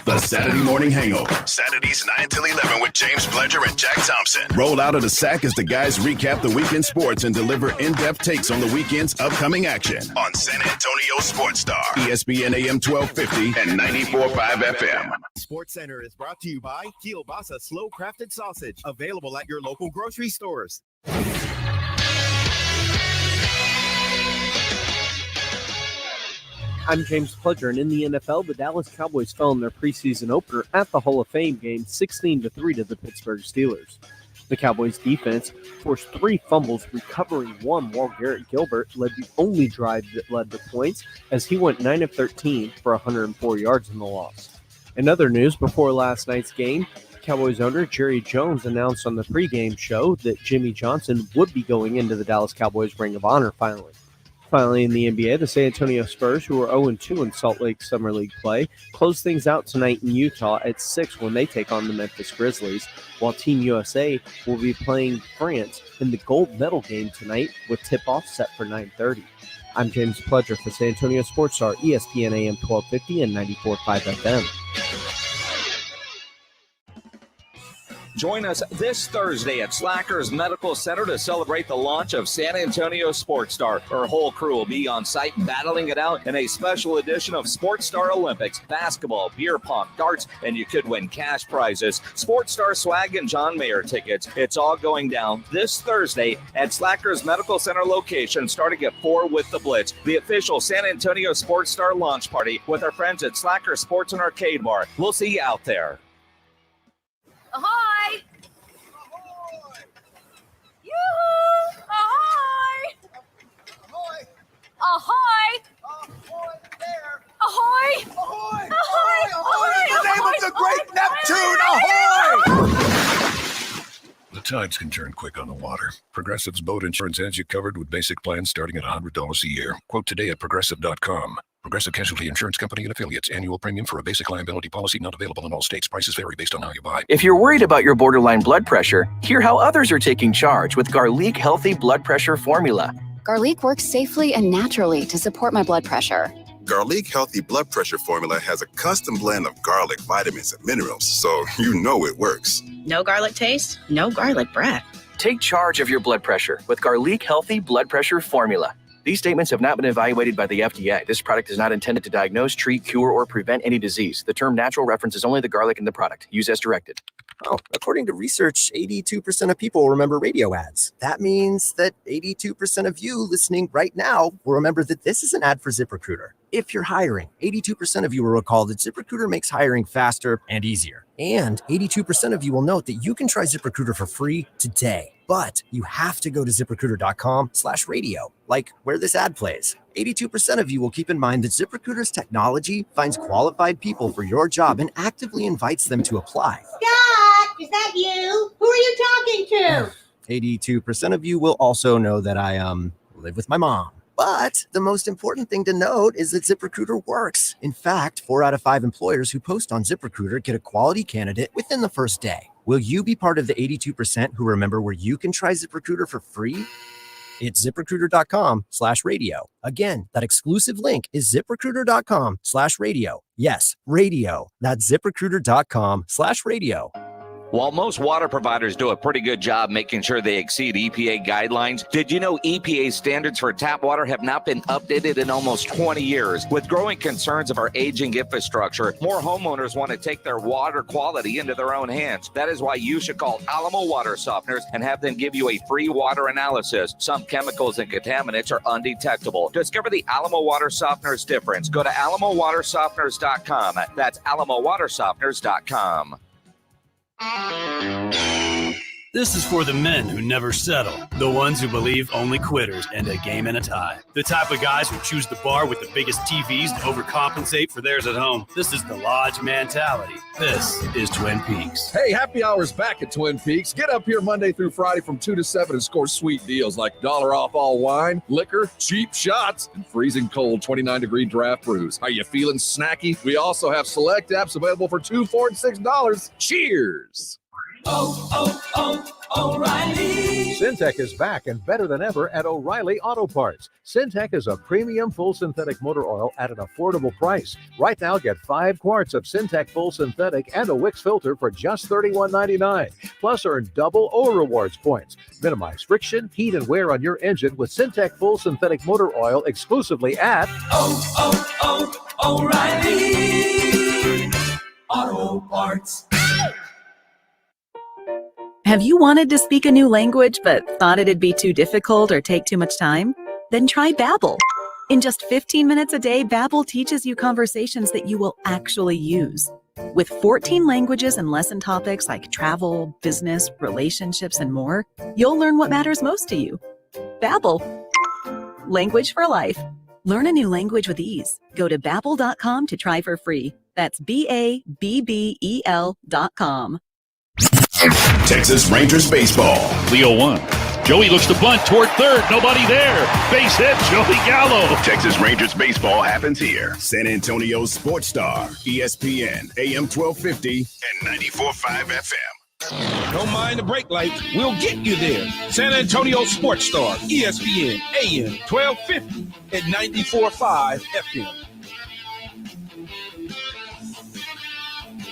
The Saturday Morning Hangover. Saturdays 9 till 11 with James Pledger and Jack Thompson. Roll out of the sack as the guys recap the weekend sports and deliver in-depth takes on the weekend's upcoming action on San Antonio Sports Star, ESPN AM 1250 and 94.5 FM. Sports Center is brought to you by Kielbasa Slow Crafted Sausage, available at your local grocery stores. I'm James Pledger, and in the NFL, the Dallas Cowboys fell in their preseason opener at the Hall of Fame game 16-3 to the Pittsburgh Steelers. The Cowboys defense forced 3 fumbles, recovering 1, while Garrett Gilbert led the only drive that led to points as he went 9 of 13 for 104 yards in the loss. In other news, before last night's game, Cowboys owner Jerry Jones announced on the pregame show that Jimmy Johnson would be going into the Dallas Cowboys Ring of Honor finally. Finally, in the NBA, the San Antonio Spurs, who are 0-2 in Salt Lake Summer League play, close things out tonight in Utah at 6 when they take on the Memphis Grizzlies, while Team USA will be playing France in the gold medal game tonight with tip-off set for 9:30. I'm James Pledger for San Antonio Sports Star, ESPN AM 1250 and 94.5 FM. Join us this Thursday at Slackers Medical Center to celebrate the launch of San Antonio Sports Star. Our whole crew will be on site battling it out in a special edition of Sports Star Olympics, basketball, beer pong, darts, and you could win cash prizes, Sports Star swag, and John Mayer tickets. It's all going down this Thursday at Slackers Medical Center location starting at 4 with the Blitz, the official San Antonio Sports Star launch party with our friends at Slacker Sports and Arcade Bar. We'll see you out there. Ahoy! Yoo-hoo! Ahoy! Ahoy! Ahoy! Ahoy there! Ahoy! Ahoy! Ahoy! Ahoy! In the name of the great Neptune, ahoy! The tides can turn quick on the water. Progressive's boat insurance has you covered with basic plans starting at $100 a year. Quote today at Progressive.com. Progressive Casualty Insurance Company and affiliates. Annual premium for a basic liability policy not available in all states. Prices vary based on how you buy. If you're worried about your borderline blood pressure, hear how others are taking charge with Garlic Healthy Blood Pressure Formula. Garlic works safely and naturally to support my blood pressure. Garlic Healthy Blood Pressure Formula has a custom blend of garlic, vitamins, and minerals, so you know it works. No garlic taste, no garlic breath. Take charge of your blood pressure with Garlic Healthy Blood Pressure Formula. These statements have not been evaluated by the FDA. This product is not intended to diagnose, treat, cure, or prevent any disease. The term natural references only the garlic in the product. Use as directed. Oh, according to research, 82% of people remember radio ads. That means that 82% of you listening right now will remember that this is an ad for ZipRecruiter. If you're hiring, 82% of you will recall that ZipRecruiter makes hiring faster and easier. And 82% of you will note that you can try ZipRecruiter for free today. But you have to go to ZipRecruiter.com/radio, like where this ad plays. 82% of you will keep in mind that ZipRecruiter's technology finds qualified people for your job and actively invites them to apply. Scott, is that you? Who are you talking to? 82% of you will also know that I live with my mom. But the most important thing to note is that ZipRecruiter works. In fact, 4 out of 5 employers who post on ZipRecruiter get a quality candidate within the first day. Will you be part of the 82% who remember where you can try ZipRecruiter for free? It's ZipRecruiter.com/radio. Again, that exclusive link is ZipRecruiter.com/radio. Yes, radio. That's ZipRecruiter.com/radio. While most water providers do a pretty good job making sure they exceed EPA guidelines, did you know EPA standards for tap water have not been updated in almost 20 years? With growing concerns of our aging infrastructure, more homeowners want to take their water quality into their own hands. That is why you should call Alamo Water Softeners and have them give you a free water analysis. Some chemicals and contaminants are undetectable. Discover the Alamo Water Softeners difference. Go to alamowatersofteners.com. That's alamowatersofteners.com. This is for the men who never settle, the ones who believe only quitters end a game in a tie, the type of guys who choose the bar with the biggest TVs to overcompensate for theirs at home. This is the Lodge mentality. This is Twin Peaks. Hey, happy hour's back at Twin Peaks. Get up here Monday through Friday from 2 to 7 and score sweet deals like $1 off all wine, liquor, cheap shots, and freezing cold 29-degree draft brews. Are you feeling snacky? We also have select apps available for $2, $4, and $6. Cheers! O'Reilly. Syntec is back and better than ever at O'Reilly Auto Parts. Syntec is a premium full synthetic motor oil at an affordable price. Right now, get 5 quarts of Syntec full synthetic and a Wix filter for just $31.99. Plus, earn double O Rewards points. Minimize friction, heat, and wear on your engine with Syntec full synthetic motor oil exclusively at O'Reilly Auto Parts. Have you wanted to speak a new language but thought it'd be too difficult or take too much time? Then try Babbel. In just 15 minutes a day, Babbel teaches you conversations that you will actually use. With 14 languages and lesson topics like travel, business, relationships, and more, you'll learn what matters most to you. Babbel. Language for life. Learn a new language with ease. Go to Babbel.com to try for free. That's BABBEL.com. Texas Rangers baseball. Leo 1. Joey looks to bunt toward third. Nobody there. Base hit, Joey Gallo. Texas Rangers baseball happens here. San Antonio Sports Star, ESPN, AM 1250 and 94.5 FM. Don't mind the brake lights. We'll get you there. San Antonio Sports Star, ESPN, AM 1250 at 94.5 FM.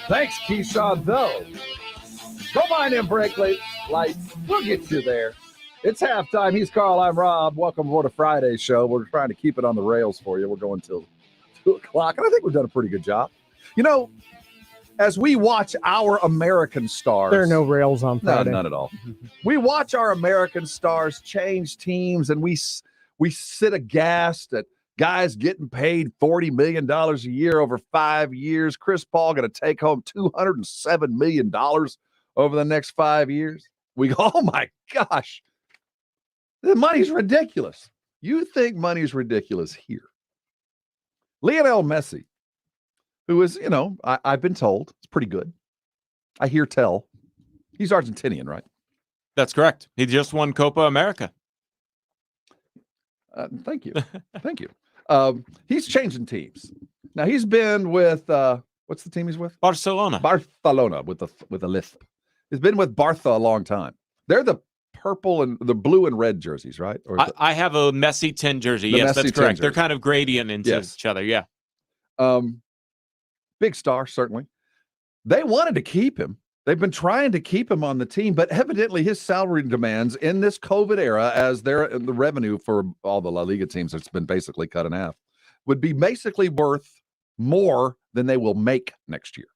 Thanks, Keyshawn, though. Don't mind them brake lights. We'll get you there. It's halftime. He's Carl. I'm Rob. Welcome aboard a Friday show. We're trying to keep it on the rails for you. We're going till 2 o'clock, and I think we've done a pretty good job. You know, as we watch our American stars. There are no rails on Friday. No, none at all. We watch our American stars change teams, and we sit aghast at guys getting paid $40 million a year over 5 years. Chris Paul going to take home $207 million over the next 5 years. We go, oh my gosh, the money's ridiculous. You think money's ridiculous here? Lionel Messi, who is, I've been told, it's pretty good. I hear tell. He's Argentinian, right? That's correct. He just won Copa America. Thank you. Thank you. He's changing teams. Now, he's been with, what's the team he's with? Barcelona. Barcelona with a lisp. He's been with Barca a long time. They're the purple and the blue and red jerseys, right? Or I have a Messi 10 jersey. Yes, that's correct. They're kind of gradient into each other. Yeah. Big star, certainly. They wanted to keep him. They've been trying to keep him on the team, but evidently his salary demands in this COVID era, as the revenue for all the La Liga teams that's been basically cut in half, would be basically worth more than they will make next year.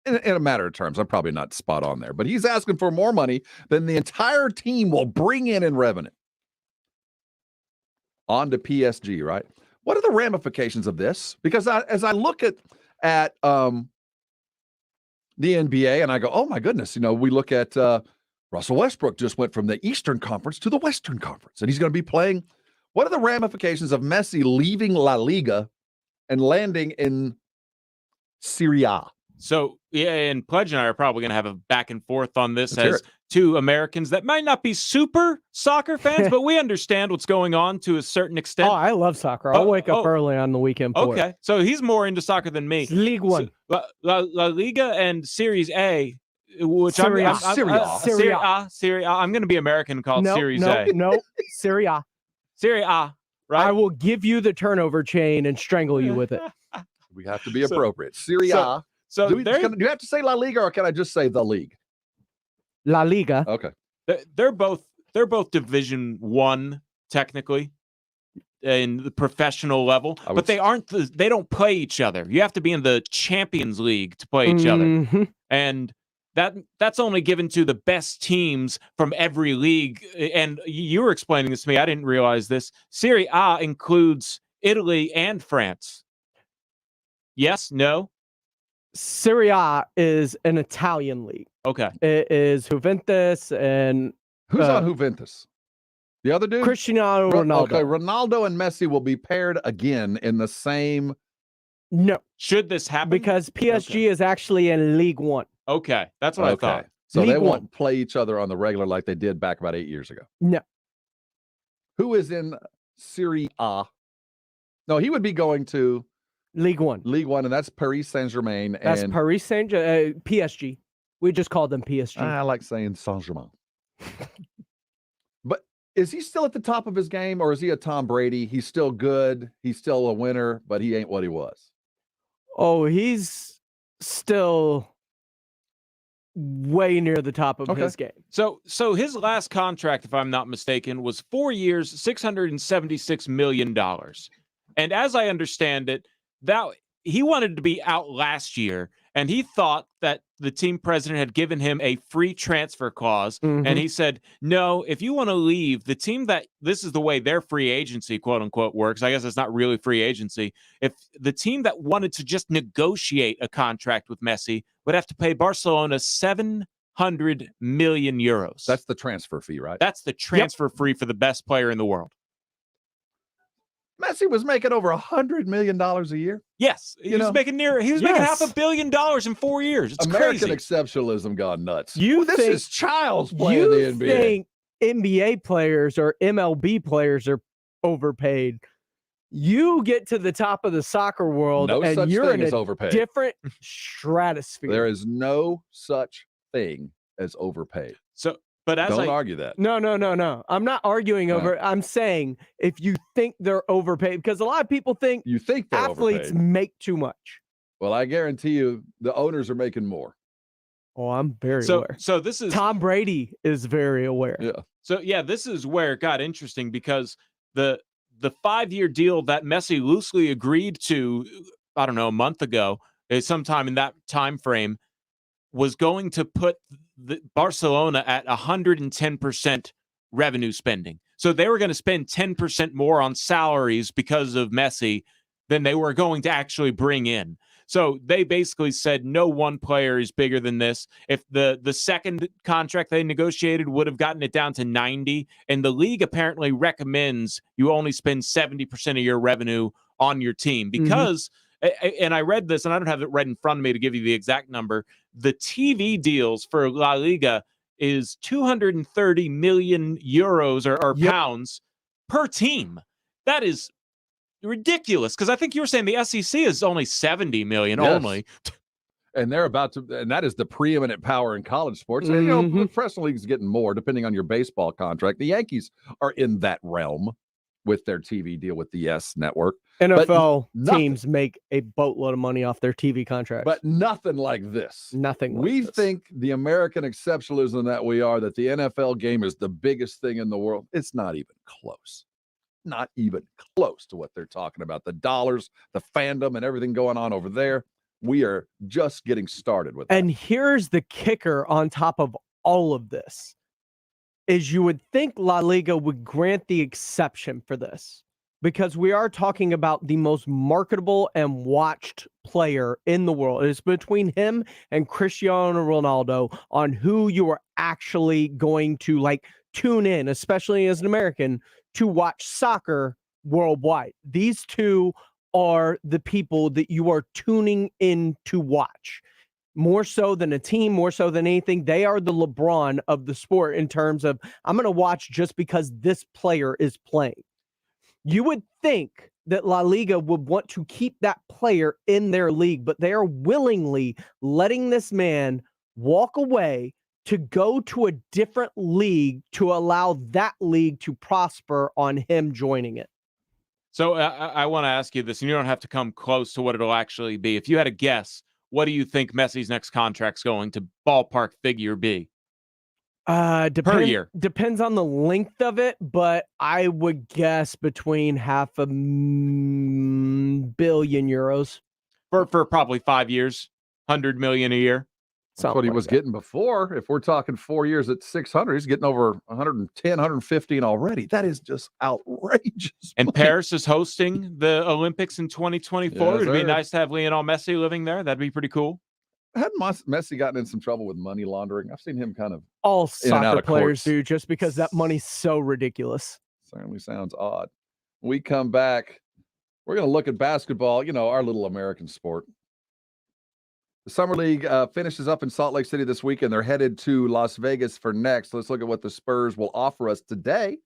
In a matter of terms, I'm probably not spot on there, but he's asking for more money than the entire team will bring in revenue. On to PSG, right? What are the ramifications of this? Because as I look at the NBA and I go, oh my goodness, we look at Russell Westbrook just went from the Eastern Conference to the Western Conference, and he's going to be playing. What are the ramifications of Messi leaving La Liga and landing in Serie A? So, yeah, and Pledge and I are probably going to have a back and forth on this as two Americans that might not be super soccer fans, but we understand what's going on to a certain extent. Oh, I love soccer. I'll wake up early on the weekend for it. Okay, so he's more into soccer than me. It's League One. So, La Liga and Series A, which Serie A. Serie A. I'm going to be American and call it Series A. No, Serie A. Serie A, right? I will give you the turnover chain and strangle you with it. We have to be appropriate. Serie A. So do you have to say La Liga, or can I just say the league? La Liga. Okay. They're both Division 1 technically in the professional level, but they don't play each other. You have to be in the Champions League to play each other. And that's only given to the best teams from every league. And you were explaining this to me. I didn't realize this. Serie A includes Italy and France. Yes? No? Serie A is an Italian league. Okay. It is Juventus and... Who's on Juventus? The other dude? Cristiano Ronaldo. Okay, Ronaldo and Messi will be paired again in the same... No. Should this happen? Because PSG is actually in League One. Okay, that's what I thought. So League they won't One. play each other on the regular like they did back about 8 years ago. No. Who is in Serie A? No, he would be going to... League One. League One, and that's Paris Saint-Germain. That's Paris Saint-Germain. PSG. We just called them PSG. I like saying Saint-Germain. But is he still at the top of his game, or is he a Tom Brady? He's still good. He's still a winner, but he ain't what he was. Oh, he's still way near the top of his game. So his last contract, if I'm not mistaken, was 4 years, $676 million. And as I understand it, that he wanted to be out last year, and he thought that the team president had given him a free transfer clause. And he said, no, if you want to leave the team, that this is the way their free agency, quote unquote, works. I guess it's not really free agency. If the team that wanted to just negotiate a contract with Messi would have to pay Barcelona 700 million euros. That's the transfer fee, right? That's the transfer fee for the best player in the world. Messi was making over $100 million a year. Yes, he was making making $500 million in 4 years. It's American crazy. exceptionalism gone nuts. This is child's play in the NBA. You think NBA players or MLB players are overpaid? You get to the top of the soccer world, No and such you're thing in as a overpaid. different stratosphere. There is no such thing as overpaid. But don't argue that. No. I'm not arguing over. I'm saying if you think they're overpaid, because a lot of people think they're athletes overpaid. make too much. Well, I guarantee you, the owners are making more. Oh, I'm very aware. So this is Tom Brady is very aware. Yeah. So this is where it got interesting, because the 5-year deal that Messi loosely agreed to, I don't know, a month ago, sometime in that time frame, was going to put Barcelona at 110% revenue spending. So they were going to spend 10% more on salaries because of Messi than they were going to actually bring in. So they basically said no one player is bigger than this. If the second contract they negotiated would have gotten it down to 90, and the league apparently recommends you only spend 70% of your revenue on your team because, and I read this, and I don't have it right in front of me to give you the exact number, the TV deals for La Liga is 230 million euros or pounds per team. That is ridiculous, because I think you were saying the SEC is only 70 million only. And they're about to, and that is the preeminent power in college sports. And, you know, the professional league is getting more depending on your baseball contract. The Yankees are in that realm with their TV deal with the Yes Network. NFL teams make a boatload of money off their TV contracts. But nothing like this. Nothing like we this. think the American exceptionalism that we are, that the NFL game is the biggest thing in the world. It's not even close. Not even close to what they're talking about. The dollars, the fandom, and everything going on over there. We are just getting started with that. And here's the kicker on top of all of this, is you would think La Liga would grant the exception for this, because we are talking about the most marketable and watched player in the world. It's between him and Cristiano Ronaldo on who you are actually going to tune in, especially as an American, to watch soccer worldwide. These two are the people that you are tuning in to watch. More so than a team, more so than anything. They are the LeBron of the sport in terms of, I'm going to watch just because this player is playing. You would think that La Liga would want to keep that player in their league, but they are willingly letting this man walk away to go to a different league to allow that league to prosper on him joining it. So I want to ask you this, and you don't have to come close to what it'll actually be. If you had a guess, what do you think Messi's next contract's going to ballpark figure be? Per year. Depends on the length of it, but I would guess between €500 million for probably 5 years, 100 million a year. That's what he was getting before. If we're talking 4 years at 600, he's getting over 110, 115 already. That is just outrageous. And Paris is hosting the Olympics in 2024. It'd be nice to have Lionel Messi living there. That'd be pretty cool. Hadn't Messi gotten in some trouble with money laundering? I've seen him kind of all in and out soccer of players courts. do, just because that money's so ridiculous. Certainly sounds odd. When we come back, we're going to look at basketball, our little American sport. The Summer League finishes up in Salt Lake City this weekend. They're headed to Las Vegas for next. Let's look at what the Spurs will offer us today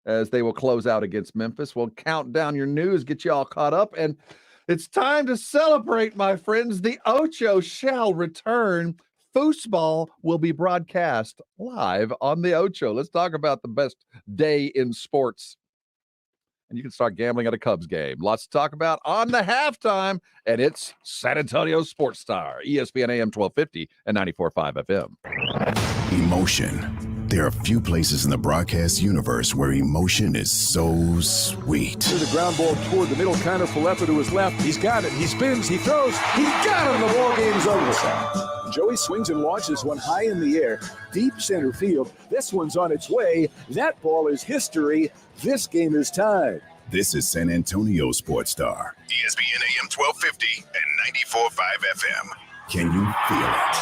as they will close out against Memphis. We'll count down your news, get you all caught up, and it's time to celebrate, my friends. The Ocho shall return. Foosball will be broadcast live on the Ocho. Let's talk about the best day in sports. And you can start gambling at a Cubs game. Lots to talk about on the halftime, and it's San Antonio Sports Star, ESPN AM 1250 and 94.5 FM. Emotion, There are few places in the broadcast universe where emotion is so sweet. To the ground ball toward the middle, Connor Falefa to his left. He's got it. He spins. He throws. He got it. And the ball game's over. Joey swings and launches one high in the air, deep center field. This one's on its way. That ball is history. This game is tied. This is San Antonio Sports Star. ESPN AM 1250 and 94.5 FM. Can you feel it?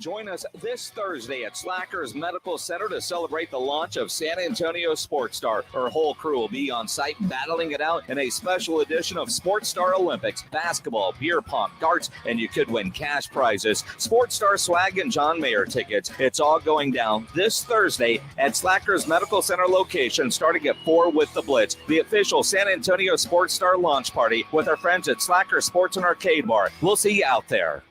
Join us this Thursday at Slackers Medical Center to celebrate the launch of San Antonio Sports Star. Our whole crew will be on site battling it out in a special edition of Sports Star Olympics, basketball, beer pong, darts, and you could win cash prizes, Sports Star swag, and John Mayer tickets. It's all going down this Thursday at Slackers Medical Center location starting at 4 with the Blitz, the official San Antonio Sports Star launch party with our friends at Slacker Sports and Arcade Bar. We'll see you out there.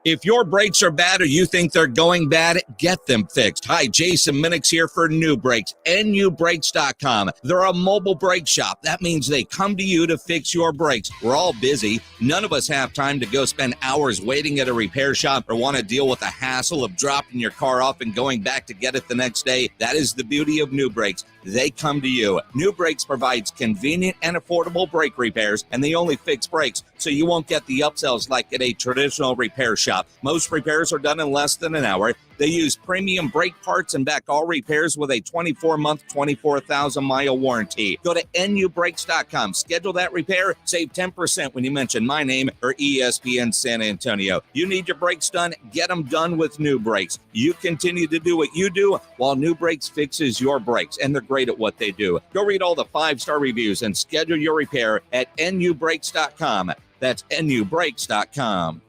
If your brakes are bad or you think they're going bad, get them fixed. Hi, Jason Minix here for New Brakes, nubrakes.com. They're a mobile brake shop. That means they come to you to fix your brakes. We're all busy. None of us have time to go spend hours waiting at a repair shop or want to deal with the hassle of dropping your car off and going back to get it the next day. That is the beauty of New Brakes. They come to you. New Brakes provides convenient and affordable brake repairs, and they only fix brakes, so you won't get the upsells like at a traditional repair shop. Most repairs are done in less than an hour. They use premium brake parts and back all repairs with a 24-month, 24,000-mile warranty. Go to nubrakes.com. Schedule that repair. Save 10% when you mention my name or ESPN San Antonio. You need your brakes done? Get them done with New Brakes. You continue to do what you do while New Brakes fixes your brakes, and they're great at what they do. Go read all the 5-star reviews and schedule your repair at nubrakes.com. That's nubrakes.com.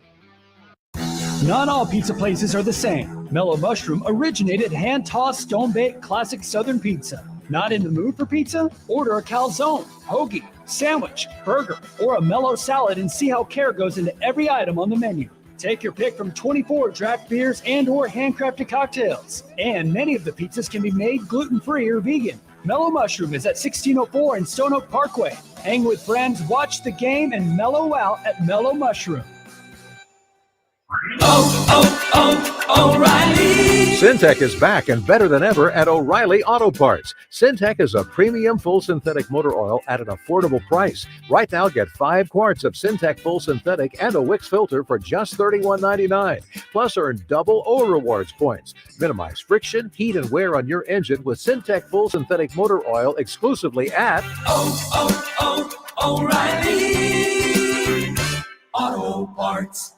Not all pizza places are the same. Mellow Mushroom originated hand-tossed, stone-baked classic Southern pizza. Not in the mood for pizza? Order a calzone, hoagie, sandwich, burger, or a mellow salad and see how care goes into every item on the menu. Take your pick from 24 draft beers and or handcrafted cocktails. And many of the pizzas can be made gluten-free or vegan. Mellow Mushroom is at 1604 in Stone Oak Parkway. Hang with friends, watch the game, and mellow out at Mellow Mushroom. O'Reilly. Syntec is back and better than ever at O'Reilly Auto Parts. Syntec is a premium full synthetic motor oil at an affordable price. Right now, get 5 quarts of Syntec full synthetic and a Wix filter for just $31.99. Plus, earn double O Rewards points. Minimize friction, heat, and wear on your engine with Syntec full synthetic motor oil exclusively at O'Reilly Auto Parts.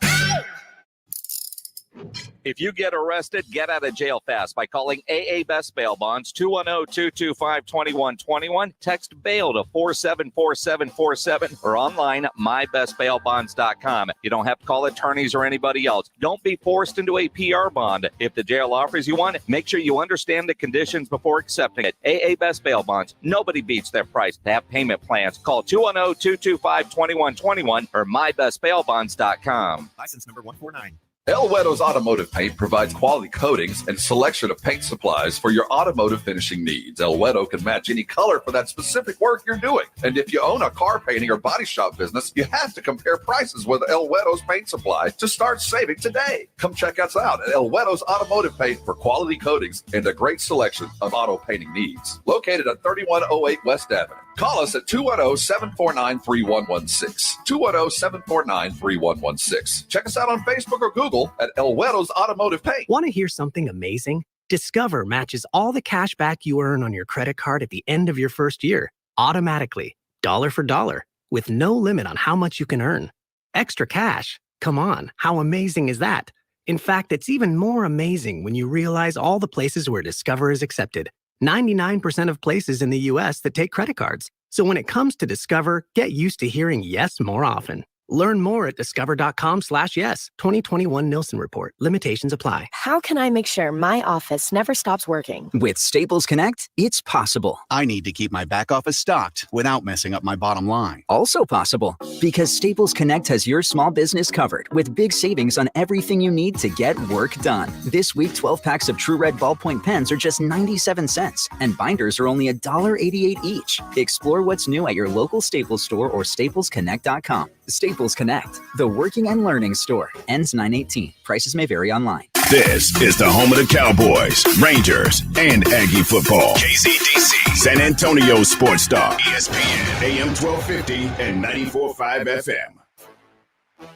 If you get arrested, get out of jail fast by calling AA Best Bail Bonds, 210-225-2121. Text bail to 474747 or online at mybestbailbonds.com. You don't have to call attorneys or anybody else. Don't be forced into a PR bond. If the jail offers you one, make sure you understand the conditions before accepting it. AA Best Bail Bonds. Nobody beats their price. They have payment plans. Call 210-225-2121 or mybestbailbonds.com. License number 149. El Wedo's Automotive Paint provides quality coatings and selection of paint supplies for your automotive finishing needs. El Wedo can match any color for that specific work you're doing. And if you own a car painting or body shop business, you have to compare prices with El Wedo's paint supply to start saving today. Come check us out at El Wedo's Automotive Paint for quality coatings and a great selection of auto painting needs. Located at 3108 West Avenue. Call us at 210-749-3116. 210-749-3116. Check us out on Facebook or Google at El Wedo's Automotive Paint. Want to hear something amazing? Discover matches all the cash back you earn on your credit card at the end of your first year, automatically, dollar for dollar, with no limit on how much you can earn. Extra cash? Come on, how amazing is that? In fact, it's even more amazing when you realize all the places where Discover is accepted. 99% of places in the U.S. that take credit cards. So when it comes to Discover, get used to hearing yes more often. Learn more at discover.com/yes. 2021 Nielsen Report. Limitations apply. How can I make sure my office never stops working? With Staples Connect, it's possible. I need to keep my back office stocked without messing up my bottom line. Also possible, because Staples Connect has your small business covered with big savings on everything you need to get work done. This week, 12 packs of True Red ballpoint pens are just 97 cents, and binders are only $1.88 each. Explore what's new at your local Staples store or staplesconnect.com. Staples Connect, the working and learning store. Ends 9/18. Prices may vary online. This is the home of the Cowboys, Rangers, and Aggie football. KZDC, San Antonio Sports Star, ESPN, AM 1250 and 94.5 FM.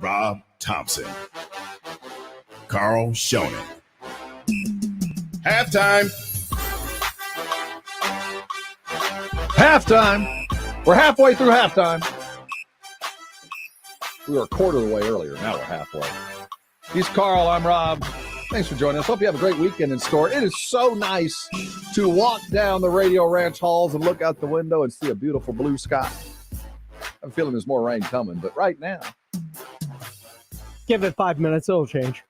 Rob Thompson, Carl Schoening. Halftime. Halftime. We're halfway through halftime. We were a quarter of the way earlier. Now we're halfway. He's Carl. I'm Rob. Thanks for joining us. Hope you have a great weekend in store. It is so nice to walk down the Radio Ranch halls and look out the window and see a beautiful blue sky. I'm feeling there's more rain coming, but right now. Give it 5 minutes. It'll change.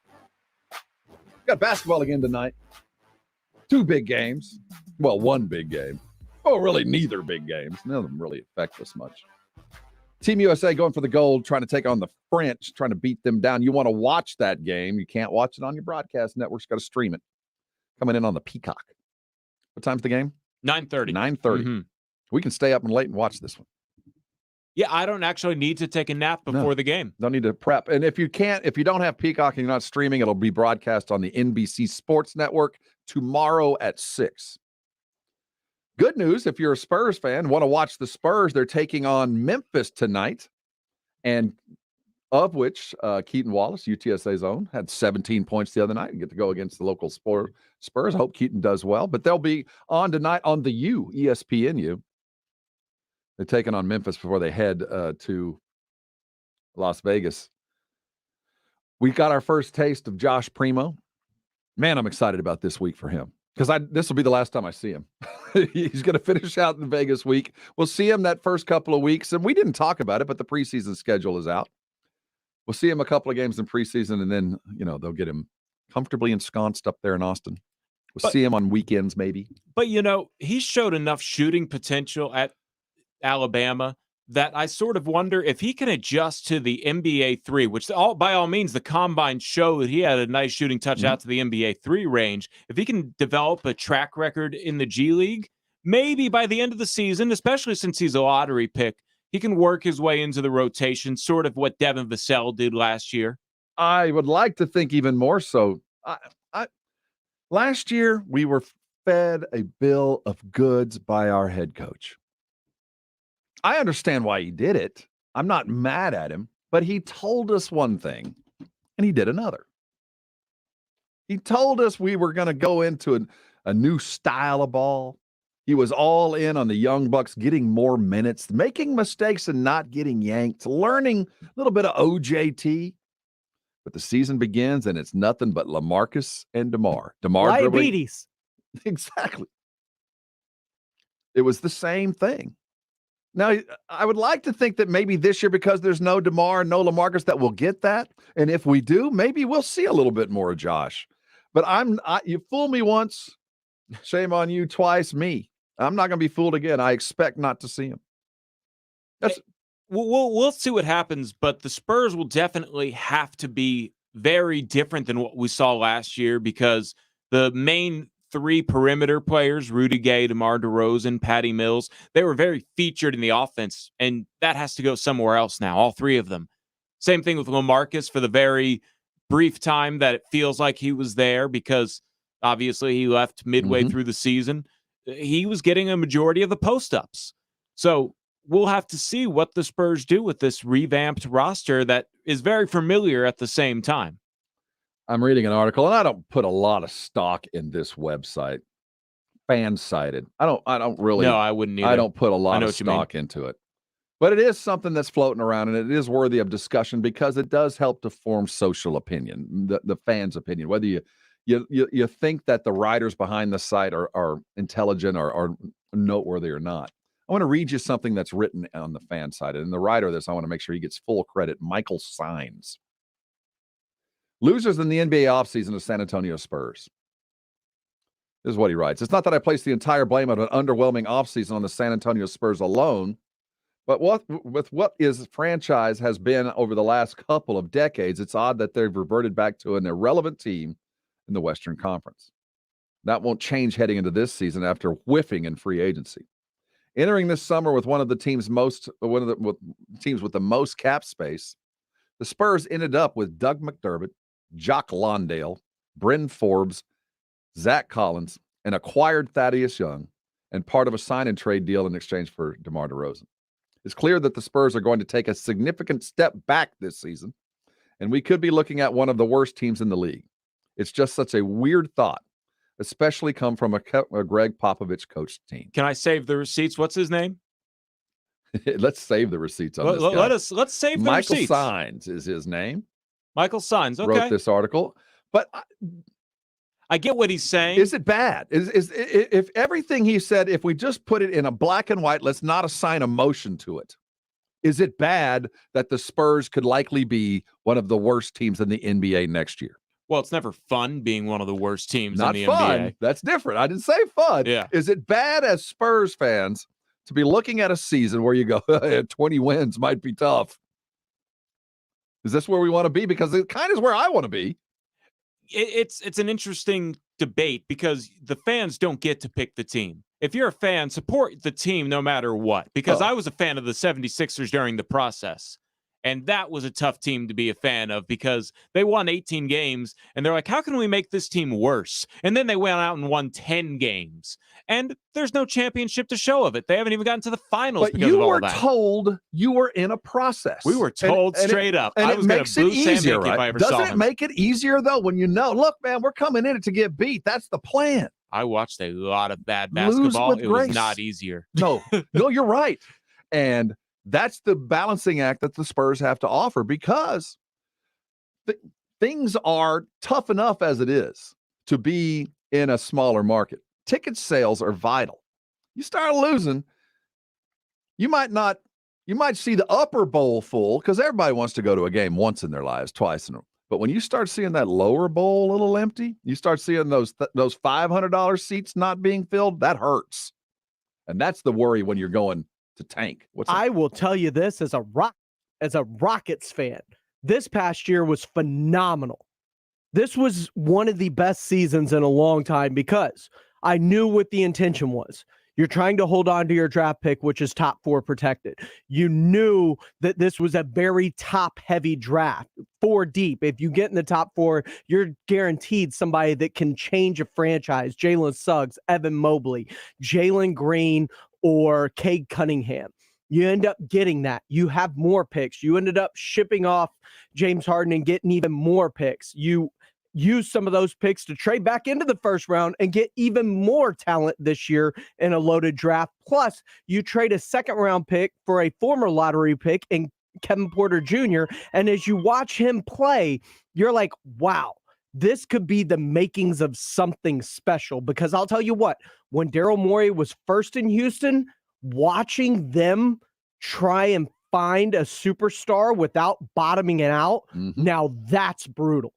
Got basketball again tonight. 2 big games. Well, 1 big game. Oh, really, neither big games. None of them really affect us much. Team USA going for the gold, trying to take on the French, trying to beat them down. You want to watch that game. You can't watch it on your broadcast network. You got to stream it. Coming in on the Peacock. What time's the game? 9:30. 9:30. Mm-hmm. We can stay up and late and watch this one. Yeah, I don't actually need to take a nap before the game. Don't need to prep. And if you don't have Peacock and you're not streaming, it'll be broadcast on the NBC Sports Network tomorrow at 6. Good news, if you're a Spurs fan, want to watch the Spurs, they're taking on Memphis tonight, and of which Keaton Wallace, UTSA's own, had 17 points the other night and get to go against the local Spurs. I hope Keaton does well, but they'll be on tonight on the ESPNU. They're taking on Memphis before they head to Las Vegas. We got our first taste of Josh Primo. Man, I'm excited about this week for him. Because this will be the last time I see him. He's going to finish out the Vegas week. We'll see him that first couple of weeks. And we didn't talk about it, but the preseason schedule is out. We'll see him a couple of games in preseason, and then, they'll get him comfortably ensconced up there in Austin. We'll see him on weekends maybe. But, he showed enough shooting potential at Alabama that I sort of wonder if he can adjust to the NBA 3, which by all means, the combine showed he had a nice shooting touch out to the NBA 3 range. If he can develop a track record in the G League, maybe by the end of the season, especially since he's a lottery pick, he can work his way into the rotation, sort of what Devin Vassell did last year. I would like to think even more so. Last year, we were fed a bill of goods by our head coach. I understand why he did it. I'm not mad at him, but he told us one thing and he did another. He told us we were going to go into a new style of ball. He was all in on the young bucks getting more minutes, making mistakes and not getting yanked, learning a little bit of OJT. But the season begins and it's nothing but LaMarcus and DeMar. Diabetes. Exactly. It was the same thing. Now, I would like to think that maybe this year, because there's no DeMar and no LaMarcus, that we'll get that. And if we do, maybe we'll see a little bit more of Josh. But you fool me once, shame on you twice, me. I'm not going to be fooled again. I expect not to see him. We'll see what happens, but the Spurs will definitely have to be very different than what we saw last year, because the main 3 perimeter players, Rudy Gay, DeMar DeRozan, Patty Mills, they were very featured in the offense, and that has to go somewhere else now, all 3 of them. Same thing with LaMarcus for the very brief time that it feels like he was there, because obviously he left midway through the season. He was getting a majority of the post-ups. So we'll have to see what the Spurs do with this revamped roster that is very familiar at the same time. I'm reading an article, and I don't put a lot of stock in this website. Fan-sided. I don't really. No, I wouldn't either. I don't put a lot of stock into it. But it is something that's floating around, and it is worthy of discussion because it does help to form social opinion, the fans' opinion. Whether you think that the writers behind the site are intelligent or noteworthy or not. I want to read you something that's written on the fan side. And the writer of this, I want to make sure he gets full credit. Michael Sines. Losers in the NBA offseason of San Antonio Spurs. This is what he writes. It's not that I place the entire blame of an underwhelming offseason on the San Antonio Spurs alone, but with what his franchise has been over the last couple of decades, it's odd that they've reverted back to an irrelevant team in the Western Conference. That won't change heading into this season after whiffing in free agency. Entering this summer with one of the teams with the most cap space, the Spurs ended up with Doug McDermott, Jock Londale, Bryn Forbes, Zach Collins, and acquired Thaddeus Young, and part of a sign-and-trade deal in exchange for DeMar DeRozan. It's clear that the Spurs are going to take a significant step back this season, and we could be looking at one of the worst teams in the league. It's just such a weird thought, especially come from a Greg Popovich coached team. Can I save the receipts? What's his name? Let's save the receipts on this guy. Let's save the Michael receipts. Signs is his name. Michael Signs, okay. Wrote this article, but I get what he's saying. Is it bad? If everything he said, if we just put it in a black and white, let's not assign emotion to it. Is it bad that the Spurs could likely be one of the worst teams in the NBA next year? Well, it's never fun being one of the worst teams Not in the fun. NBA. That's different. I didn't say fun. Yeah. Is it bad as Spurs fans to be looking at a season where you go, 20 wins might be tough? Is this where we want to be? Because it kind of is where I want to be. It's an interesting debate because the fans don't get to pick the team. If you're a fan, support the team no matter what. Because I was a fan of the 76ers during the process. And that was a tough team to be a fan of because they won 18 games and they're like, how can we make this team worse? And then they went out and won 10 games. And there's no championship to show of it. They haven't even gotten to the finals But because you of all were that. told you were in a process. We were told straight up. And I it was going makes to it boo Sam easier, Hinkie if I right? ever saw Doesn't it him. make it easier, though, when you know, look, man, we're coming in it to get beat. That's the plan. I watched a lot of bad Lose basketball. with It was grace. not easier. No, you're right. And that's the balancing act that the Spurs have to offer because things are tough enough as it is to be in a smaller market. Ticket sales are vital. You start losing, you might see the upper bowl full because everybody wants to go to a game once in their lives, twice in a. But when you start seeing that lower bowl a little empty, you start seeing those $500 seats not being filled, that hurts. And that's the worry when you're going to tank. I will tell you this as a Rockets fan. This past year was phenomenal. This was one of the best seasons in a long time because I knew what the intention was. You're trying to hold on to your draft pick, which is top 4 protected. You knew that this was a very top-heavy draft, 4 deep. If you get in the top 4, you're guaranteed somebody that can change a franchise. Jalen Suggs, Evan Mobley, Jalen Green, or Cade Cunningham. You end up getting that. You have more picks. You ended up shipping off James Harden and getting even more picks. You use some of those picks to trade back into the first round and get even more talent this year in a loaded draft. Plus, you trade a second-round pick for a former lottery pick in Kevin Porter Jr. And as you watch him play, you're like, wow, this could be the makings of something special. Because I'll tell you what, when Daryl Morey was first in Houston, watching them try and find a superstar without bottoming it out, now that's brutal.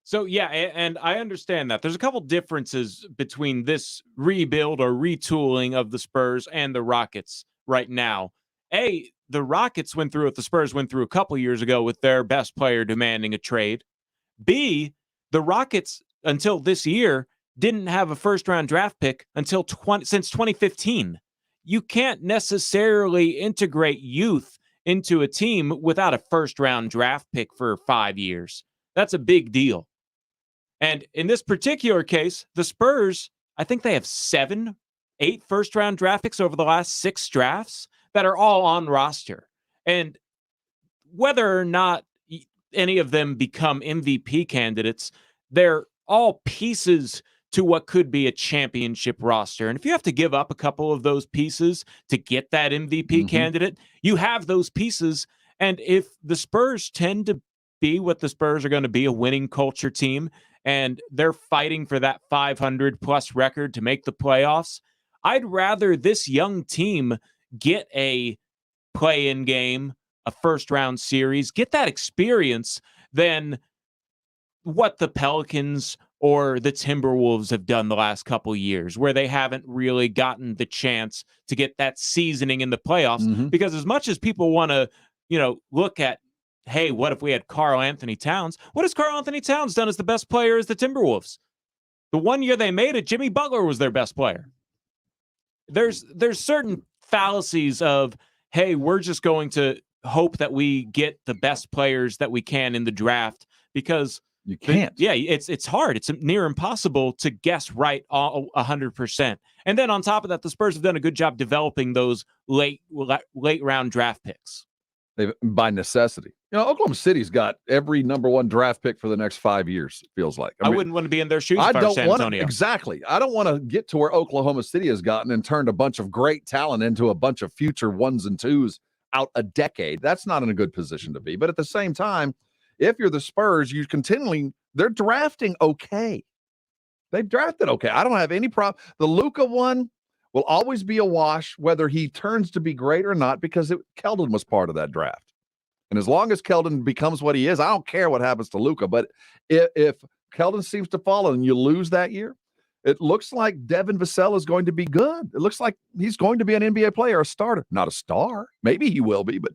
So, yeah, and I understand that. There's a couple differences between this rebuild or retooling of the Spurs and the Rockets right now. A, the Rockets went through what the Spurs went through a couple years ago with their best player demanding a trade. B, the Rockets, until this year, didn't have a first-round draft pick until since 2015. You can't necessarily integrate youth into a team without a first-round draft pick for 5 years. That's a big deal. And in this particular case, the Spurs, I think they have 8 first-round draft picks over the last 6 drafts that are all on roster. And whether or not any of them become MVP candidates, they're all pieces to what could be a championship roster. And if you have to give up a couple of those pieces to get that MVP candidate, you have those pieces. And if the Spurs tend to be what the Spurs are going to be, a winning culture team, and they're fighting for that 500-plus record to make the playoffs, I'd rather this young team get a play-in game, a first-round series, get that experience than what the Pelicans or the Timberwolves have done the last couple of years, where they haven't really gotten the chance to get that seasoning in the playoffs. Because as much as people want to, look at, hey, what if we had Karl Anthony Towns? What has Karl Anthony Towns done as the best player as the Timberwolves? The one year they made it, Jimmy Butler was their best player. There's certain fallacies of, hey, we're just going to hope that we get the best players that we can in the draft, because You can't. It's hard. It's near impossible to guess right 100%. And then on top of that, the Spurs have done a good job developing those late round draft picks. By necessity. Oklahoma City's got every number 1 draft pick for the next 5 years, it feels like. I wouldn't want to be in their shoes if I were San Antonio. Exactly. I don't want to get to where Oklahoma City has gotten and turned a bunch of great talent into a bunch of future 1s and 2s out a decade. That's not in a good position to be. But at the same time, if you're the Spurs, they're drafting okay. They've drafted okay. I don't have any problem. The Luka one will always be a wash, whether he turns to be great or not, because Keldon was part of that draft. And as long as Keldon becomes what he is, I don't care what happens to Luka. But if Keldon seems to fall and you lose that year, it looks like Devin Vassell is going to be good. It looks like he's going to be an NBA player, a starter. Not a star. Maybe he will be, but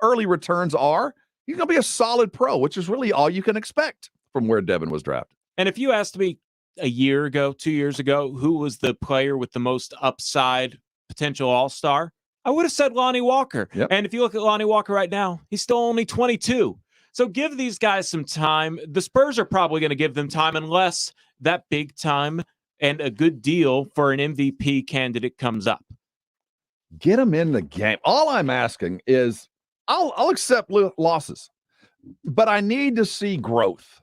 early returns are. He's going to be a solid pro, which is really all you can expect from where Devin was drafted. And if you asked me a year ago, 2 years ago, who was the player with the most upside potential all-star, I would have said Lonnie Walker. Yep. And if you look at Lonnie Walker right now, he's still only 22. So give these guys some time. The Spurs are probably going to give them time unless that big time and a good deal for an MVP candidate comes up. Get them in the game. All I'm asking is I'll accept losses, but I need to see growth.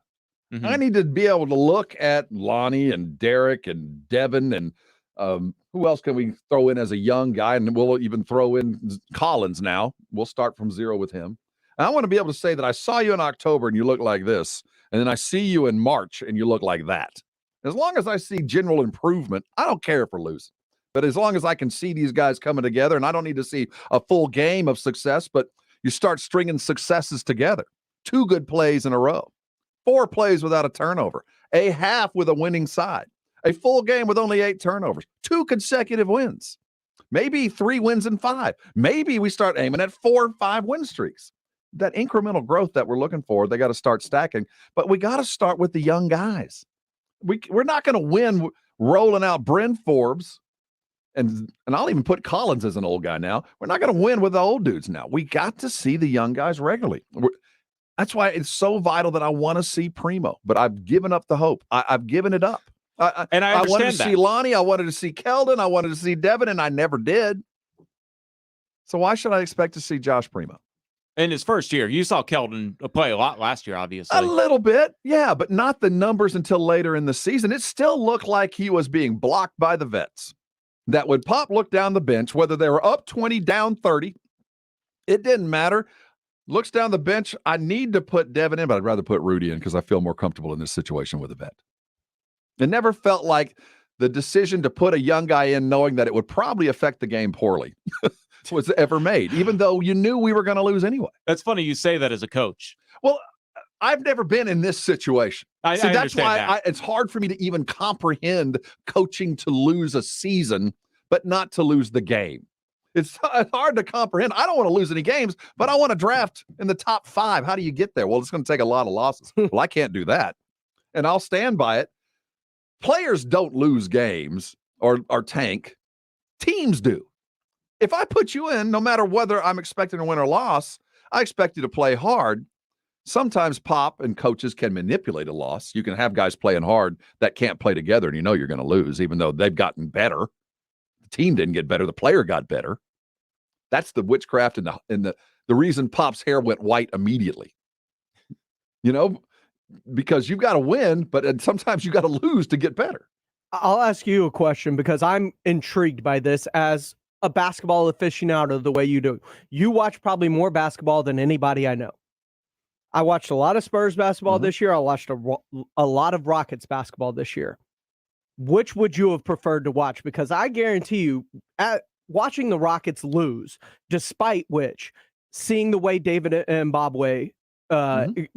Mm-hmm. I need to be able to look at Lonnie and Derek and Devin and who else can we throw in as a young guy? And we'll even throw in Collins now. We'll start from 0 with him. And I want to be able to say that I saw you in October and you look like this, and then I see you in March and you look like that. As long as I see general improvement, I don't care if we're losing. But as long as I can see these guys coming together, and I don't need to see a full game of success, but you start stringing successes together. 2 good plays in a row. 4 plays without a turnover. A half with a winning side. A full game with only 8 turnovers. 2 consecutive wins. Maybe 3 wins in 5. Maybe we start aiming at 4 and 5 win streaks. That incremental growth that we're looking for, they got to start stacking. But we got to start with the young guys. We're not going to win rolling out Bryn Forbes. And I'll even put Collins as an old guy now. We're not going to win with the old dudes now. We got to see the young guys regularly. That's why it's so vital that I want to see Primo. But I've given up the hope. I've given it up. I wanted to see Lonnie. I wanted to see Keldon. I wanted to see Devin, and I never did. So why should I expect to see Josh Primo? In his first year, you saw Keldon play a lot last year, obviously. A little bit, yeah, but not the numbers until later in the season. It still looked like he was being blocked by the vets. That would Pop look down the bench, whether they were up 20, down 30. It didn't matter. Looks down the bench. I need to put Devin in, but I'd rather put Rudy in because I feel more comfortable in this situation with a vet. It never felt like the decision to put a young guy in knowing that it would probably affect the game poorly was ever made, even though you knew we were going to lose anyway. That's funny you say that as a coach. Well, I've never been in this situation. That's why it's hard for me to even comprehend coaching to lose a season, but not to lose the game. It's hard to comprehend. I don't want to lose any games, but I want to draft in the top 5. How do you get there? Well, it's going to take a lot of losses. Well, I can't do that. And I'll stand by it. Players don't lose games or tank. Teams do. If I put you in, no matter whether I'm expecting a win or loss, I expect you to play hard. Sometimes Pop and coaches can manipulate a loss. You can have guys playing hard that can't play together, and you know you're going to lose, even though they've gotten better. The team didn't get better. The player got better. That's the witchcraft and the reason Pop's hair went white immediately. You know, because you've got to win, but sometimes you got to lose to get better. I'll ask you a question because I'm intrigued by this as a basketball aficionado the way you do. You watch probably more basketball than anybody I know. I watched a lot of Spurs basketball this year. I watched a lot of Rockets basketball this year. Which would you have preferred to watch? Because I guarantee you, watching the Rockets lose, despite which, seeing the way David Mbabwe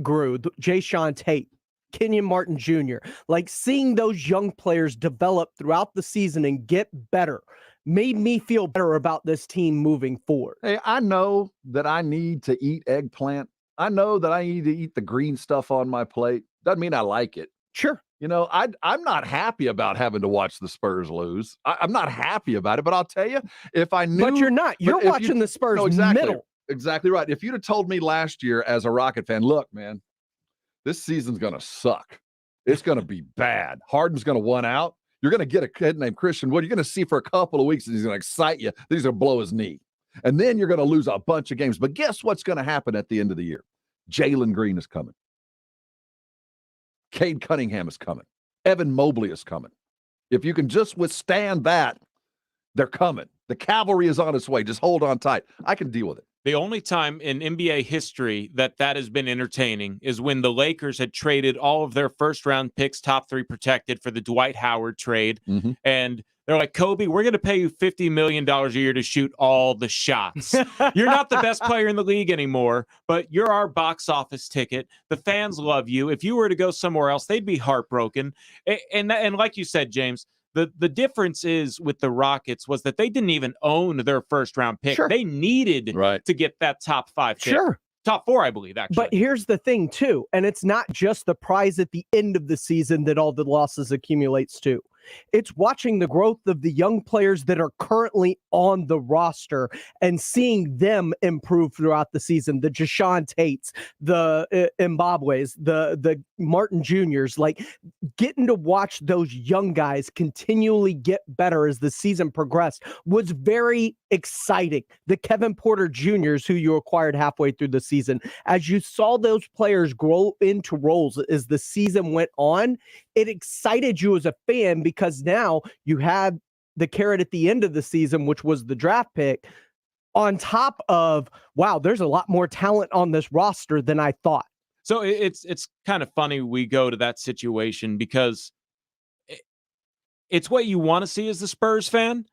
grew, Jayshawn Tate, Kenyon Martin Jr., like seeing those young players develop throughout the season and get better made me feel better about this team moving forward. Hey, I know that I need to eat eggplant. I know that I need to eat the green stuff on my plate. Doesn't mean I like it. Sure. You know, I'm not happy about having to watch the Spurs lose. I'm not happy about it, but I'll tell you, if I knew... But you're not. You're watching the Spurs exactly, middle. Exactly right. If you'd have told me last year as a Rocket fan, look, man, This season's going to suck. It's going to be bad. Harden's going to one out. You're going to get a kid named Christian Wood. You're going to see for a couple of weeks, and he's going to excite you. Then he's going to blow his knee. And then you're going to lose a bunch of games. But guess what's going to happen at the end of the year? Jalen Green is coming. Cade Cunningham is coming. Evan Mobley is coming. If you can just withstand that, they're coming. The cavalry is on its way. Just hold on tight. I can deal with it. The only time in NBA history that has been entertaining is when the Lakers had traded all of their first-round picks, top 3 protected, for the Dwight Howard trade. Mm-hmm. And they're like, Kobe, we're going to pay you $50 million a year to shoot all the shots. You're not the best player in the league anymore, but you're our box office ticket. The fans love you. If you were to go somewhere else, they'd be heartbroken. And like you said, James, the difference is with the Rockets was that they didn't even own their first-round pick. Sure. They needed to get that top 5 pick. Sure. Top 4, I believe, actually. But here's the thing, too, and it's not just the prize at the end of the season that all the losses accumulates to. It's watching the growth of the young players that are currently on the roster and seeing them improve throughout the season. The Jashawn Tates, the Mbabwes, the Martin Juniors, like getting to watch those young guys continually get better as the season progressed was very exciting. The Kevin Porter Juniors, who you acquired halfway through the season, as you saw those players grow into roles as the season went on, it excited you as a fan because now you had the carrot at the end of the season, which was the draft pick, on top of, wow, there's a lot more talent on this roster than I thought. So it's kind of funny we go to that situation because it's what you want to see as the Spurs fan.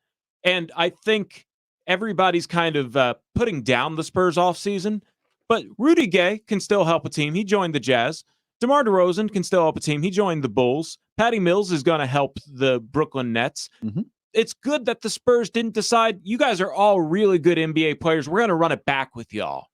And I think everybody's kind of putting down the Spurs offseason, but Rudy Gay can still help a team. He joined the Jazz. DeMar DeRozan can still help a team. He joined the Bulls. Patty Mills is going to help the Brooklyn Nets. Mm-hmm. It's good that the Spurs didn't decide, you guys are all really good NBA players. We're going to run it back with y'all.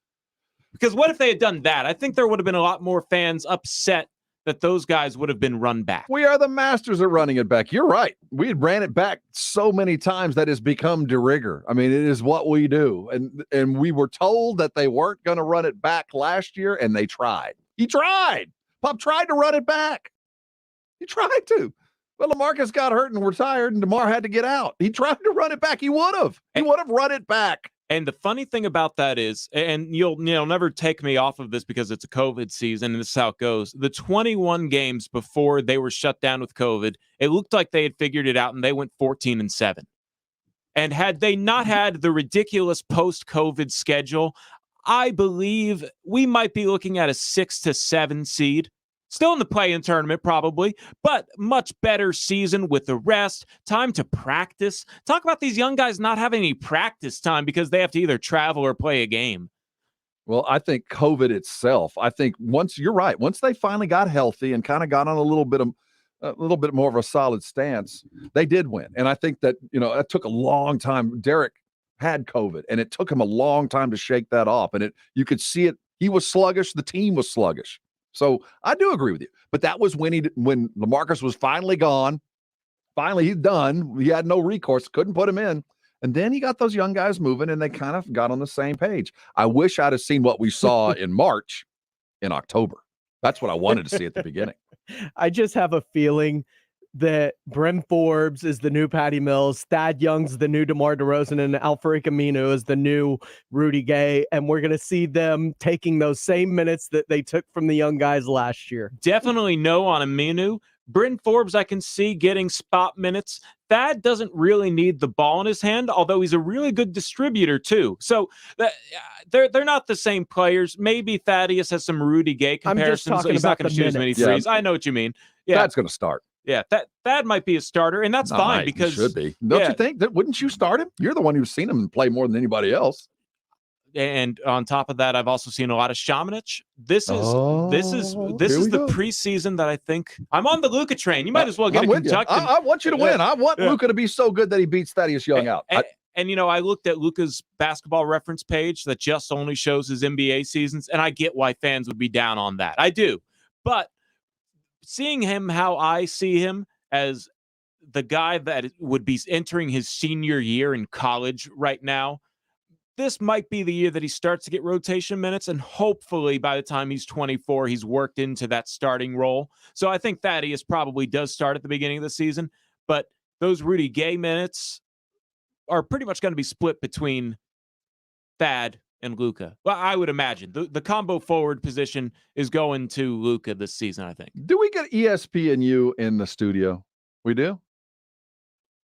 Because what if they had done that? I think there would have been a lot more fans upset that those guys would have been run back. We are the masters at running it back. You're right. We had ran it back so many times that it's become de rigueur. I mean, it is what we do. And we were told that they weren't going to run it back last year, and they tried. He tried. Pop tried to run it back. He tried to. Well, LaMarcus got hurt and retired, and DeMar had to get out. He tried to run it back. He would have. He would have run it back. And the funny thing about that is, and you'll never take me off of this because it's a COVID season, and this is how it goes. The 21 games before they were shut down with COVID, it looked like they had figured it out, and they went 14-7. And had they not had the ridiculous post-COVID schedule, I believe we might be looking at a 6 to 7 seed. Still in the play-in tournament, probably, but much better season with the rest, time to practice. Talk about these young guys not having any practice time because they have to either travel or play a game. Well, I think COVID itself, you're right. Once they finally got healthy and kind of got on a little bit more of a solid stance, they did win. And I think that, it took a long time. Derek had COVID, and it took him a long time to shake that off. And you could see it. He was sluggish. The team was sluggish. So I do agree with you. But that was when LaMarcus was finally gone. Finally, he's done. He had no recourse. Couldn't put him in. And then he got those young guys moving, and they kind of got on the same page. I wish I'd have seen what we saw in March in October. That's what I wanted to see at the beginning. I just have a feeling that Bryn Forbes is the new Patty Mills, Thad Young's the new DeMar DeRozan, and Al-Farouq Aminu is the new Rudy Gay, and we're going to see them taking those same minutes that they took from the young guys last year. Definitely no on Aminu. Bryn Forbes, I can see getting spot minutes. Thad doesn't really need the ball in his hand, although he's a really good distributor too. So they're not the same players. Maybe Thaddeus has some Rudy Gay comparisons. So he's not going to shoot as many threes. I know what you mean. Yeah, Thad's going to start. Yeah, that might be a starter, and that's fine because he should be. Don't you think? Wouldn't you start him? You're the one who's seen him play more than anybody else. And on top of that, I've also seen a lot of Shamanich. This is the preseason that I think I'm on the Luka train. You might as well get a Kentucky. I want you to win. I want Luka to be so good that he beats Thaddeus Young out. And I looked at Luka's basketball reference page that just only shows his NBA seasons, and I get why fans would be down on that. I do, but seeing him how I see him as the guy that would be entering his senior year in college right now, this might be the year that he starts to get rotation minutes, and hopefully by the time he's 24, he's worked into that starting role. So I think Thaddeus probably does start at the beginning of the season, but those Rudy Gay minutes are pretty much going to be split between Thad and Luka. Well, I would imagine the combo forward position is going to Luka this season, I think. Do we get ESPNU in the studio? We do?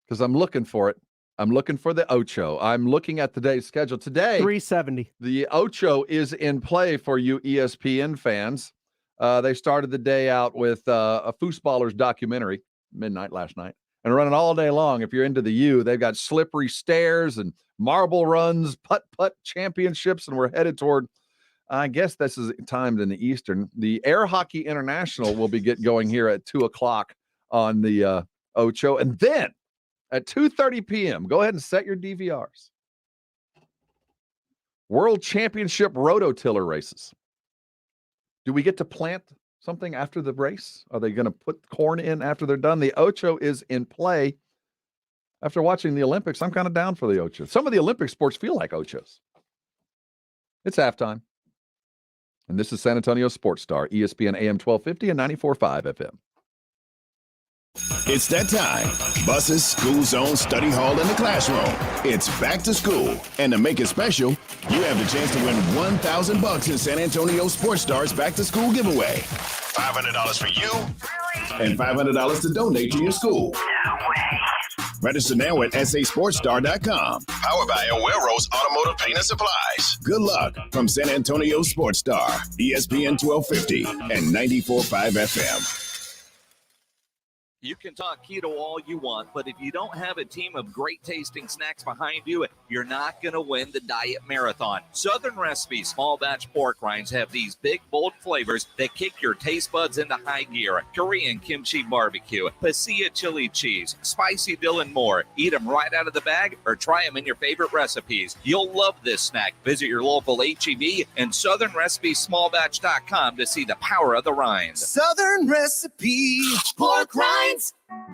Because I'm looking for it. I'm looking for the Ocho. I'm looking at today's schedule. Today, 370. The Ocho is in play for you ESPN fans. They started the day out with a Foosballers documentary, midnight last night, and running all day long. If you're into the U, they've got slippery stairs and marble runs, putt-putt championships, and we're headed toward, I guess this is timed in the Eastern. The Air Hockey International will be going here at 2 o'clock on the Ocho. And then at 2:30 p.m., go ahead and set your DVRs. World Championship rototiller races. Do we get to plant something after the race? Are they going to put corn in after they're done? The Ocho is in play. After watching the Olympics, I'm kind of down for the Ocho. Some of the Olympic sports feel like Ochos. It's halftime. And this is San Antonio Sports Star, ESPN AM 1250 and 94.5 FM. It's that time. Buses, school zone, study hall, and the classroom. It's back to school. And to make it special, you have the chance to win $1,000 in San Antonio Sports Star's back to school giveaway. $500 for you and $500 to donate to your school. Register now at sasportstar.com. Powered by Aguero's Automotive Paint and Supplies. Good luck from San Antonio Sports Star, ESPN 1250 and 94.5 FM. You can talk keto all you want, but if you don't have a team of great-tasting snacks behind you, you're not going to win the diet marathon. Southern Recipe small batch pork rinds have these big, bold flavors that kick your taste buds into high gear. Korean kimchi barbecue, pasilla chili cheese, spicy dill, and more. Eat them right out of the bag or try them in your favorite recipes. You'll love this snack. Visit your local H-E-B and southernrecipesmallbatch.com to see the power of the rinds. Southern Recipe pork rinds.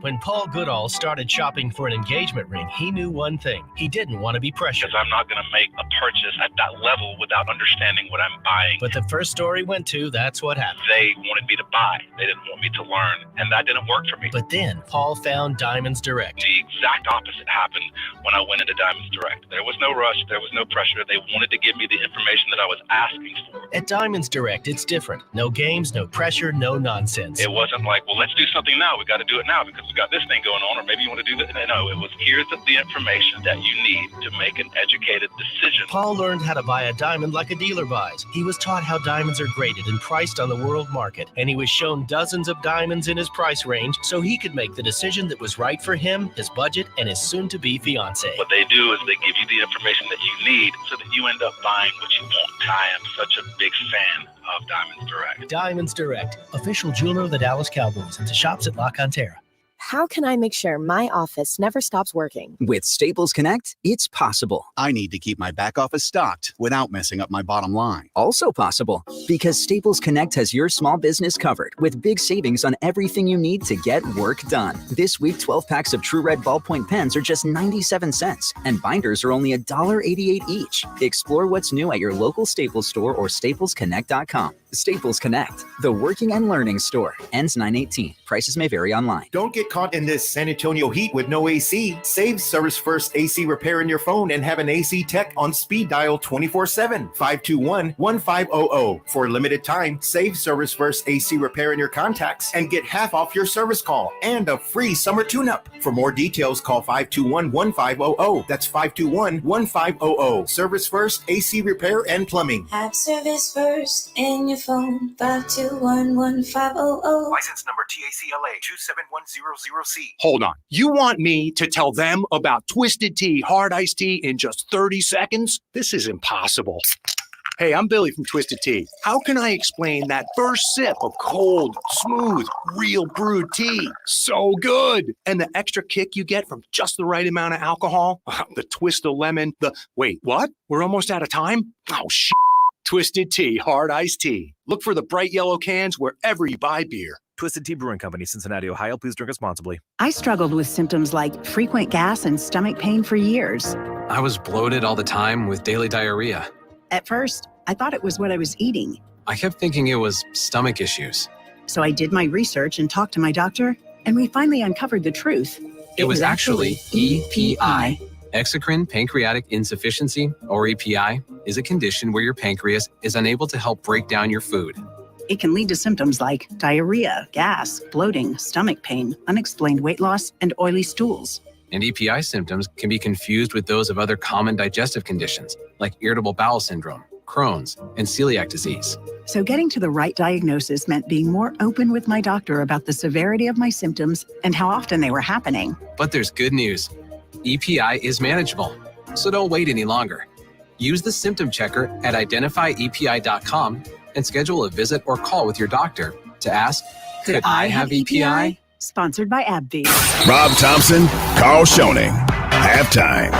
When Paul Goodall started shopping for an engagement ring, he knew one thing. He didn't want to be pressured. Because I'm not going to make a purchase at that level without understanding what I'm buying. But the first store he went to, that's what happened. They wanted me to buy. They didn't want me to learn. And that didn't work for me. But then Paul found Diamonds Direct. The exact opposite happened when I went into Diamonds Direct. There was no rush. There was no pressure. They wanted to give me the information that I was asking for. At Diamonds Direct, it's different. No games, no pressure, no nonsense. It wasn't like, well, let's do something now. We got to do it now because we got this thing going on, or maybe you want to do that. No, it was here's the information that you need to make an educated decision. Paul learned how to buy a diamond like a dealer buys. He was taught how diamonds are graded and priced on the world market, and he was shown dozens of diamonds in his price range so he could make the decision that was right for him, his budget, and his soon-to-be fiance. What they do is they give you the information that you need so that you end up buying what you want. I am such a big fan of Diamonds Direct. Diamonds Direct, official jeweler of the Dallas Cowboys, and to shops at La Cantera. How can I make sure my office never stops working? With Staples Connect, it's possible. I need to keep my back office stocked without messing up my bottom line. Also possible because Staples Connect has your small business covered with big savings on everything you need to get work done. This week, 12 packs of True Red ballpoint pens are just 97 cents, and binders are only $1.88 each. Explore what's new at your local Staples store or staplesconnect.com. Staples Connect, the working and learning store. Ends 9/18. Prices may vary online. Don't get caught in this San Antonio heat with no AC. Save Service First AC repair in your phone and have an AC tech on speed dial 24/7. 521-1500. For a limited time, save Service First AC repair in your contacts and get half off your service call and a free summer tune-up. For more details, call 521-1500. That's 521-1500. Service First AC repair and plumbing. Have Service First in your phone. 521-1500. License number TACLA 27100C. Hold on. You want me to tell them about Twisted Tea Hard Iced Tea in just 30 seconds? This is impossible. Hey, I'm Billy from Twisted Tea. How can I explain that first sip of cold, smooth, real brewed tea? So good. And the extra kick you get from just the right amount of alcohol, the twist of lemon, wait, what? We're almost out of time? Oh, shit. Twisted Tea Hard Iced Tea. Look for the bright yellow cans wherever you buy beer. Twisted Tea Brewing Company, Cincinnati, Ohio. Please drink responsibly. I struggled with symptoms like frequent gas and stomach pain for years. I was bloated all the time with daily diarrhea. At first, I thought it was what I was eating. I kept thinking it was stomach issues. So I did my research and talked to my doctor, and we finally uncovered the truth. It was actually EPI. Exocrine pancreatic insufficiency, or EPI, is a condition where your pancreas is unable to help break down your food. It can lead to symptoms like diarrhea, gas, bloating, stomach pain, unexplained weight loss, and oily stools. And EPI symptoms can be confused with those of other common digestive conditions, like irritable bowel syndrome, Crohn's, and celiac disease. So getting to the right diagnosis meant being more open with my doctor about the severity of my symptoms and how often they were happening. But there's good news. EPI is manageable, so don't wait any longer. Use the symptom checker at identifyepi.com and schedule a visit or call with your doctor to ask, could I have EPI? Sponsored by AbbVie. Rob Thompson, Carl Schoening. Halftime.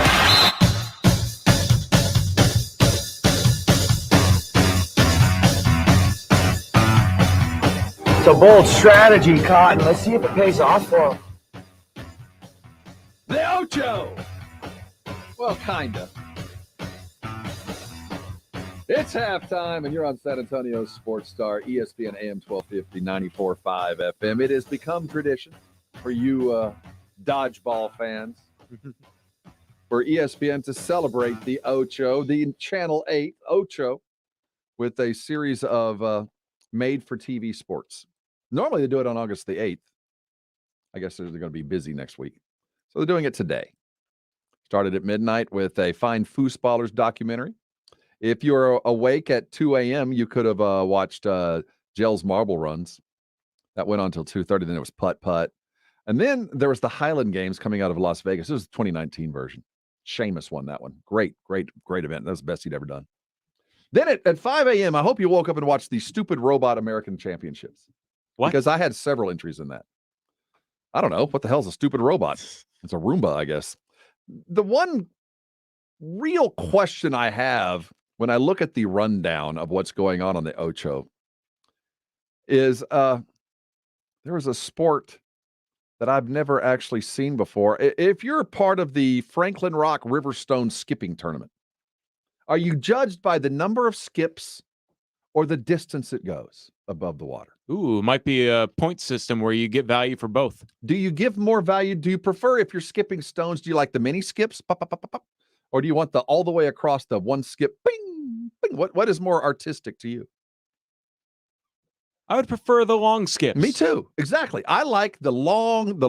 It's a bold strategy, Cotton. Let's see if it pays off for him. The Ocho. Well, kinda. It's halftime, and you're on San Antonio Sports Star, ESPN AM 1250, 94.5 FM. It has become tradition for you dodgeball fans for ESPN to celebrate the Ocho, the Channel 8 Ocho, with a series of made-for-TV sports. Normally, they do it on August the 8th. I guess they're going to be busy next week. So they're doing it today. Started at midnight with a fine foosballers documentary. If you're awake at 2 a.m., you could have watched Gell's Marble Runs. That went on until 2:30. Then it was Putt Putt. And then there was the Highland Games coming out of Las Vegas. This was the 2019 version. Seamus won that one. Great event. That was the best he'd ever done. Then at 5 a.m., I hope you woke up and watched the stupid robot American Championships. What? Because I had several entries in that. I don't know. What the hell's a stupid robot? It's a Roomba, I guess. The one real question I have when I look at the rundown of what's going on the Ocho is there was a sport that I've never actually seen before. If you're part of the Franklin Rock Riverstone skipping tournament, are you judged by the number of skips or the distance it goes above the water? Ooh, might be a point system where you get value for both. Do you give more value? Do you prefer, if you're skipping stones, do you like the mini skips? Pop, pop, pop, pop, pop? Or do you want the all the way across the one skip? Bing, bing. What is more artistic to you? I would prefer the long skips. Me too. Exactly. I like the long,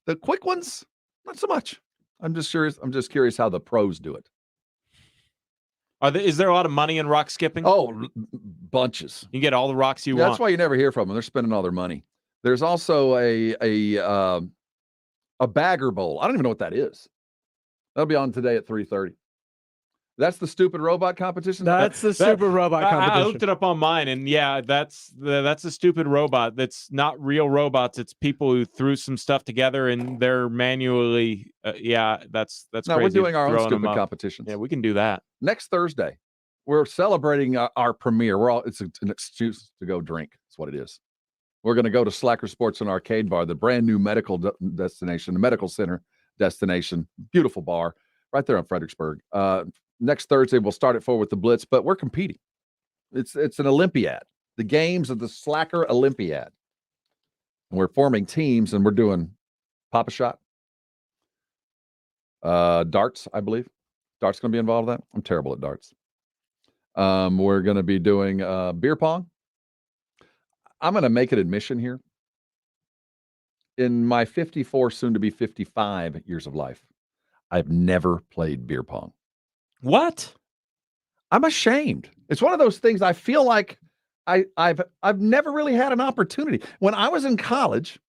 the quick ones, not so much. I'm just curious how the pros do it. Is there a lot of money in rock skipping? Oh, bunches. You get all the rocks you want. That's why you never hear from them. They're spending all their money. There's also a bagger bowl. I don't even know what that is. That'll be on today at 3:30. That's the stupid robot competition. That's the stupid robot competition. I looked it up on mine, and yeah, that's a stupid robot. That's not real robots. It's people who threw some stuff together and they're manually. That's No, crazy. we're doing our own throwing them stupid up. competitions. Yeah, we can do that next Thursday. We're celebrating our premiere. It's an excuse to go drink. That's what it is. We're going to go to Slacker Sports and Arcade Bar, the brand new medical destination, the medical center destination. Beautiful bar right there in Fredericksburg. Next Thursday, we'll start at 4 with the Blitz, but we're competing. It's an Olympiad. The games of the Slacker Olympiad. And we're forming teams, and we're doing Pop a Shot. Darts, I believe. Darts going to be involved in that. I'm terrible at darts. We're going to be doing beer pong. I'm going to make an admission here. In my 54, soon to be 55 years of life, I've never played beer pong. What? I'm ashamed. It's one of those things I feel like I've never really had an opportunity. When I was in college,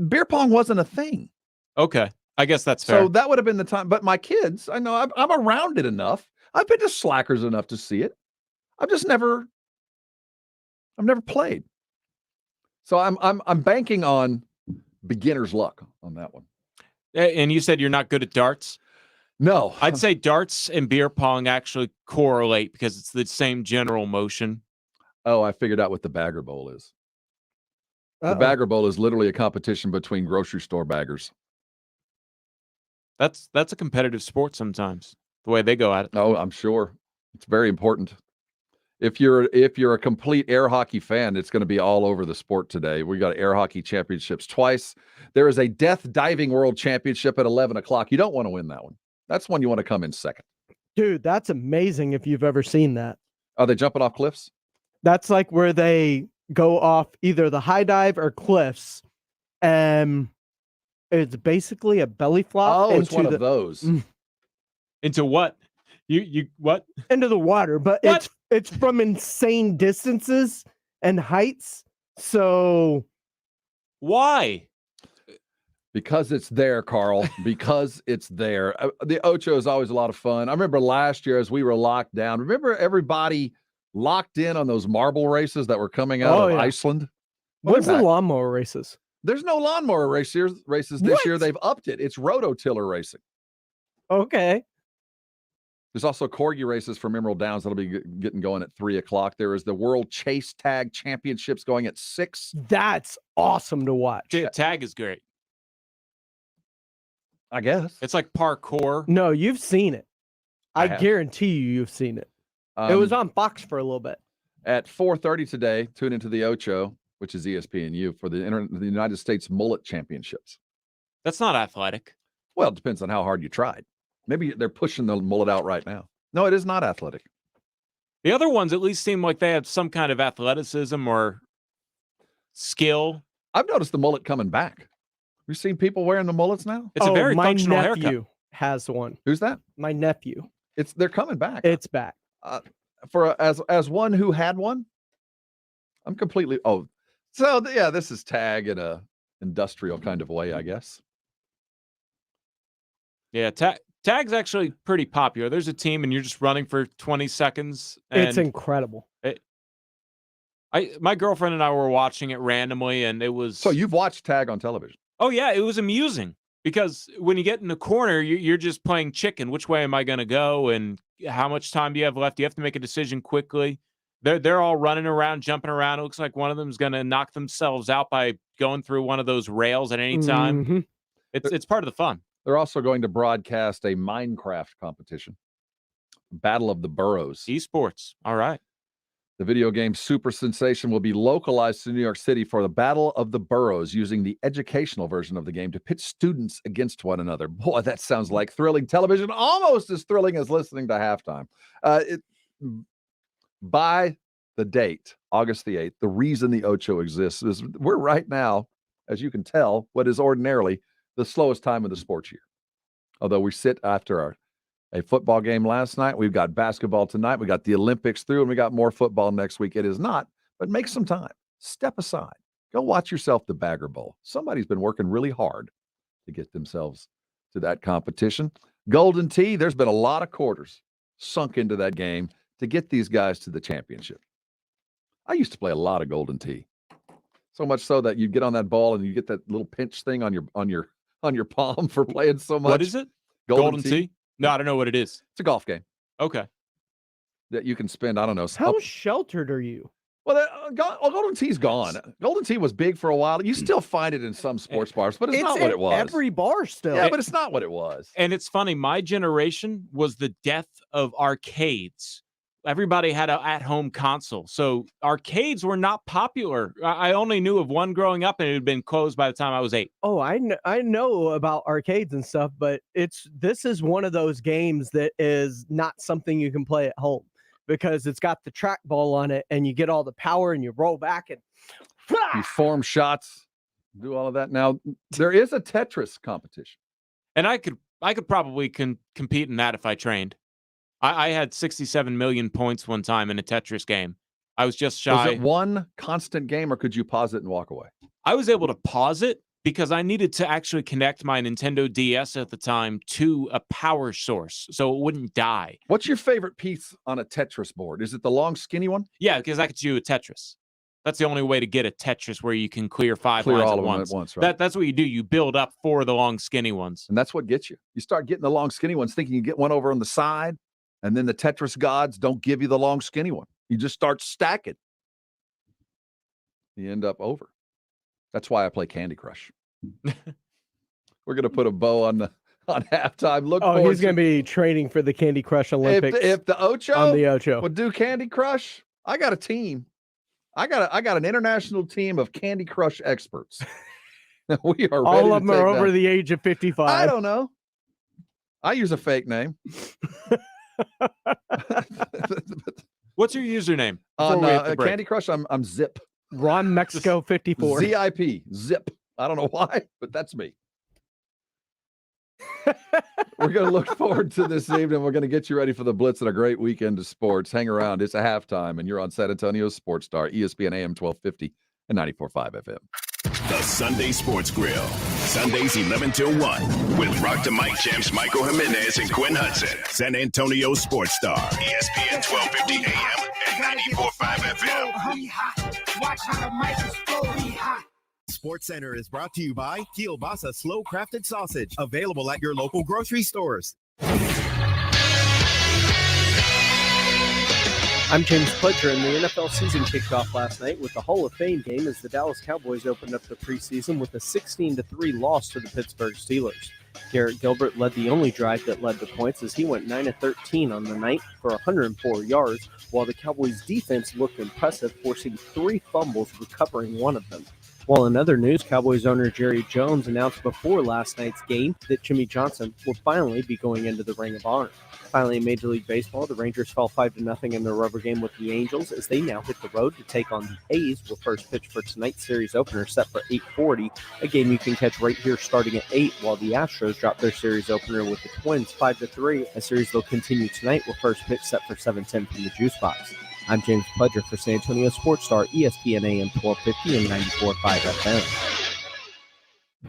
beer pong wasn't a thing. Okay. I guess that's fair. So that would have been the time. But my kids, I know I'm around it enough. I've been to Slackers enough to see it. I've never played. So I'm banking on beginner's luck on that one. And you said you're not good at darts? No. I'd say darts and beer pong actually correlate because it's the same general motion. Oh, I figured out what the bagger bowl is. The bagger bowl is literally a competition between grocery store baggers. That's a competitive sport sometimes, the way they go at it. Oh, I'm sure. It's very important. If you're a complete air hockey fan, it's going to be all over the sport today. We got air hockey championships twice. There is a death diving world championship at 11 o'clock. You don't want to win that one. That's one you want to come in second. Dude, that's amazing if you've ever seen that. Are they jumping off cliffs? That's like where they go off either the high dive or cliffs. And it's basically a belly flop. Oh, it's one of those. Into what? You what? Into the water, but it's from insane distances and heights. So why? Because it's there, Carl. Because it's there. The Ocho is always a lot of fun. I remember last year as we were locked down. Remember everybody locked in on those marble races that were coming out of Iceland? What's the lawnmower races? There's no lawnmower races this year. They've upped it. It's rototiller racing. Okay. There's also corgi races from Emerald Downs that'll be getting going at 3 o'clock. There is the World Chase Tag Championships going at 6. That's awesome to watch. Tag is great. I guess. It's like parkour. No, you've seen it. I have. guarantee you've seen it. It was on Fox for a little bit. At 4:30 today, tune into the Ocho, which is ESPNU, for the United States Mullet Championships. That's not athletic. Well, it depends on how hard you tried. Maybe they're pushing the mullet out right now. No, it is not athletic. The other ones at least seem like they have some kind of athleticism or skill. I've noticed the mullet coming back. You've seen people wearing the mullets now? It's a very my functional nephew haircut. has one. Who's that? My nephew. They're coming back. It's back. As one who had one, I'm completely. This is tag in a industrial kind of way, I guess. Yeah, tag's actually pretty popular. There's a team, and you're just running for 20 seconds. It's incredible. My girlfriend and I were watching it randomly, and it was. So you've watched tag on television? Oh yeah, it was amusing because when you get in the corner, you're just playing chicken. Which way am I going to go, and how much time do you have left? You have to make a decision quickly. They're all running around, jumping around. It looks like one of them is going to knock themselves out by going through one of those rails at any time. Mm-hmm. It's part of the fun. They're also going to broadcast a Minecraft competition, Battle of the Burrows. Esports. All right. The video game super sensation will be localized to New York City for the Battle of the Burrows, using the educational version of the game to pit students against one another. Boy, that sounds like thrilling television, almost as thrilling as listening to halftime. By the date, August the 8th, the reason the Ocho exists is we're right now, as you can tell, what is ordinarily the slowest time of the sports year. Although we sit after a football game last night, we've got basketball tonight, we got the Olympics through, and we got more football next week. It is not, but make some time. Step aside. Go watch yourself the Bagger Bowl. Somebody's been working really hard to get themselves to that competition. Golden Tee, there's been a lot of quarters sunk into that game to get these guys to the championship. I used to play a lot of Golden Tee. So much so that you get on that ball and you get that little pinch thing on your palm for playing so much. What is it? Golden Tee? No, I don't know what it is. It's a golf game. Okay. That you can spend, I don't know. How sheltered are you? Well, Golden Tee's gone. Golden Tee was big for a while. You still find it in some sports bars, but it's not what it was. Every bar still. Yeah, but it's not what it was. And it's funny. My generation was the death of arcades. Everybody had an at-home console. So arcades were not popular. I only knew of one growing up, and it had been closed by the time I was 8. Oh, I know about arcades and stuff, but this is one of those games that is not something you can play at home because it's got the trackball on it, and you get all the power, and you roll back, and you form shots, do all of that. Now, there is a Tetris competition. And I could probably compete in that if I trained. I had 67 million points one time in a Tetris game. I was just shy. Was it one constant game, or could you pause it and walk away? I was able to pause it because I needed to actually connect my Nintendo DS at the time to a power source so it wouldn't die. What's your favorite piece on a Tetris board? Is it the long, skinny one? Yeah, because I could do a Tetris. That's the only way to get a Tetris where you can clear 5 lines all at of once. them at once, right? That's what you do. You build up for the long, skinny ones. And that's what gets you. You start getting the long, skinny ones, thinking you get one over on the side, and then the Tetris gods don't give you the long, skinny one. You just start stacking. You end up over. That's why I play Candy Crush. We're going to put a bow on on halftime. Look, he's going to be training for the Candy Crush Olympics. If the Ocho on the Ocho would do Candy Crush, I got a team. I got an international team of Candy Crush experts. We are all ready of them to take are over down. the age of 55. I don't know. I use a fake name. What's your username? On Candy Crush, I'm Zip. Ron Mexico 54. ZIP. Zip. I don't know why, but that's me. We're going to look forward to this evening. We're going to get you ready for the Blitz and a great weekend of sports. Hang around. It's a halftime, and you're on San Antonio's Sports Star, ESPN AM 1250 and 94.5 FM. The Sunday Sports Grill. Sundays 11 till 1 with Rock to Mike champs Michael Jimenez and Quinn Hudson. San Antonio Sports Star, ESPN 1250 AM and 94.5 FM. Watch how the mic is flowing hot. Sports Center is brought to you by Kielbasa Slow Crafted Sausage, available at your local grocery stores. I'm James Pledger, and the NFL season kicked off last night with the Hall of Fame game as the Dallas Cowboys opened up the preseason with a 16-3 loss to the Pittsburgh Steelers. Garrett Gilbert led the only drive that led to points as he went 9-13 on the night for 104 yards, while the Cowboys' defense looked impressive, forcing 3 fumbles, recovering one of them. While in other news, Cowboys owner Jerry Jones announced before last night's game that Jimmy Johnson will finally be going into the Ring of Honor. Finally, in Major League Baseball, the Rangers fell 5-0 in their rubber game with the Angels as they now hit the road to take on the A's, with first pitch for tonight's series opener set for 8:40, a game you can catch right here starting at 8, while the Astros drop their series opener with the Twins 5-3, a series they'll continue tonight with first pitch set for 7:10 from the Juice Box. I'm James Pledger for San Antonio Sports Star, ESPN AM 1250 and 94.5 FM.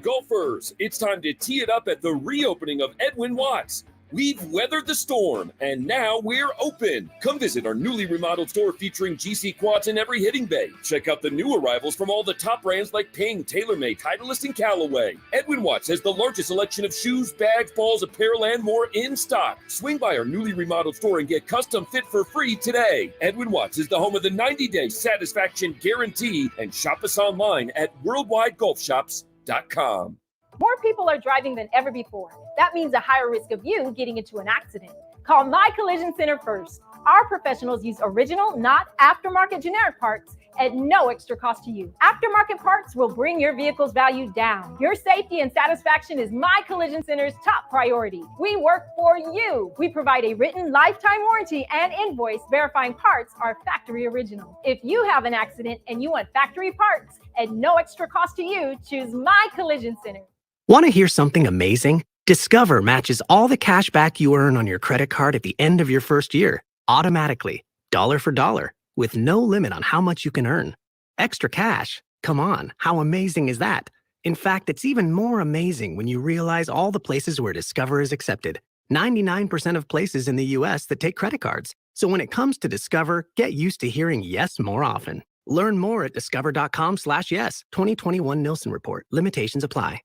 Golfers, it's time to tee it up at the reopening of Edwin Watts. We've weathered the storm, and now we're open. Come visit our newly remodeled store featuring GC quads in every hitting bay. Check out the new arrivals from all the top brands like Ping, TaylorMade, Titleist, and Callaway. Edwin Watts has the largest selection of shoes, bags, balls, apparel, and more in stock. Swing by our newly remodeled store and get custom fit for free today. Edwin Watts is the home of the 90-day satisfaction guarantee, and shop us online at worldwidegolfshops.com. More people are driving than ever before. That means a higher risk of you getting into an accident. Call My Collision Center first. Our professionals use original, not aftermarket generic parts at no extra cost to you. Aftermarket parts will bring your vehicle's value down. Your safety and satisfaction is My Collision Center's top priority. We work for you. We provide a written lifetime warranty and invoice verifying parts are factory original. If you have an accident and you want factory parts at no extra cost to you, choose My Collision Center. Want to hear something amazing? Discover matches all the cash back you earn on your credit card at the end of your first year, automatically, dollar for dollar, with no limit on how much you can earn. Extra cash? Come on, how amazing is that? In fact, it's even more amazing when you realize all the places where Discover is accepted. 99% of places in the U.S. that take credit cards. So when it comes to Discover, get used to hearing yes more often. Learn more at discover.com/yes. 2021 Nielsen Report. Limitations apply.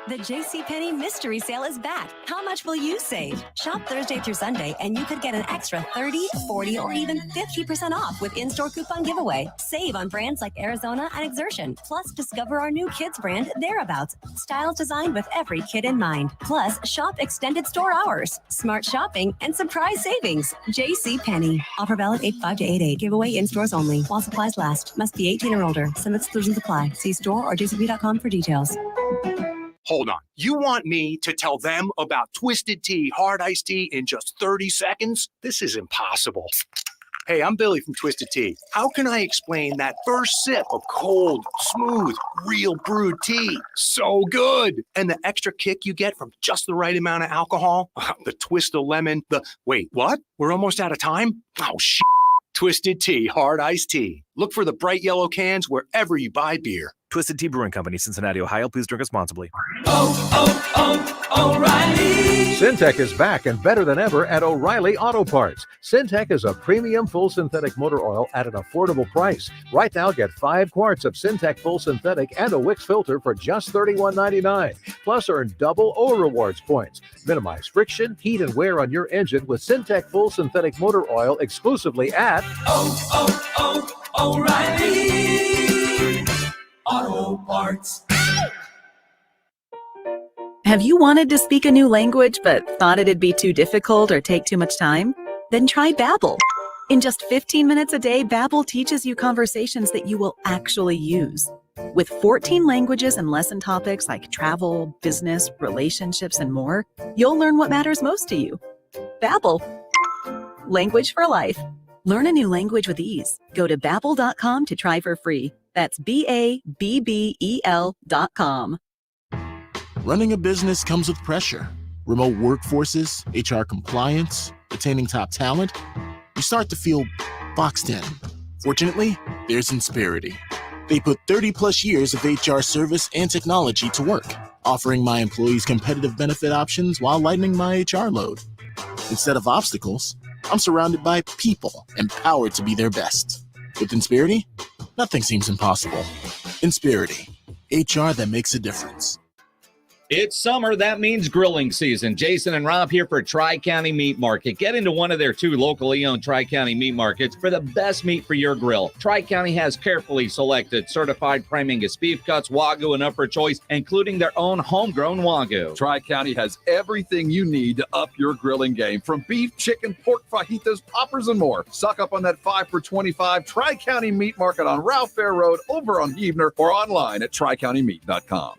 The JCPenney Mystery Sale is back. How much will you save? Shop Thursday through Sunday, and you could get an extra 30, 40, or even 50% off with in-store coupon giveaway. Save on brands like Arizona and Exertion. Plus, discover our new kids brand, Thereabouts. Styles designed with every kid in mind. Plus, shop extended store hours, smart shopping, and surprise savings. JCPenney. Offer valid 8/5 to 8/8. Giveaway in stores only. While supplies last. Must be 18 or older. Some exclusions apply. See store or jcp.com for details. Hold on. You want me to tell them about Twisted Tea Hard Iced Tea in just 30 seconds? This is impossible. Hey, I'm Billy from Twisted Tea. How can I explain that first sip of cold, smooth, real brewed tea? So good. And the extra kick you get from just the right amount of alcohol, the twist of lemon, wait, what? We're almost out of time? Oh, shit. Twisted Tea Hard Iced Tea. Look for the bright yellow cans wherever you buy beer. Twisted Tea Brewing Company, Cincinnati, Ohio. Please drink responsibly. O'Reilly. Syntec is back and better than ever at O'Reilly Auto Parts. Syntec is a premium full synthetic motor oil at an affordable price. Right now, get 5 quarts of Syntec full synthetic and a Wix filter for just $31.99. Plus, earn double O Rewards points. Minimize friction, heat, and wear on your engine with Syntec full synthetic motor oil exclusively at O'Reilly Auto Parts. Have you wanted to speak a new language but thought it'd be too difficult or take too much time? Then try Babbel. In just 15 minutes a day, Babbel teaches you conversations that you will actually use. With 14 languages and lesson topics like travel, business, relationships, and more, you'll learn what matters most to you. Babbel. Language for life. Learn a new language with ease. Go to Babbel.com to try for free. That's BABBEL.com. Running a business comes with pressure. Remote workforces, HR compliance, retaining top talent. You start to feel boxed in. Fortunately, there's Insperity. They put 30 plus years of HR service and technology to work, offering my employees competitive benefit options while lightening my HR load. Instead of obstacles, I'm surrounded by people empowered to be their best. With Insperity, nothing seems impossible. Insperity, HR that makes a difference. It's summer. That means grilling season. Jason and Rob here for Tri-County Meat Market. Get into one of their 2 locally owned Tri-County Meat Markets for the best meat for your grill. Tri-County has carefully selected certified prime Angus beef cuts, Wagyu, and upper choice, including their own homegrown Wagyu. Tri-County has everything you need to up your grilling game, from beef, chicken, pork, fajitas, poppers, and more. Suck up on that 5 for $25 Tri-County Meat Market on Ralph Fair Road over on Heavener or online at tricountymmeat.com.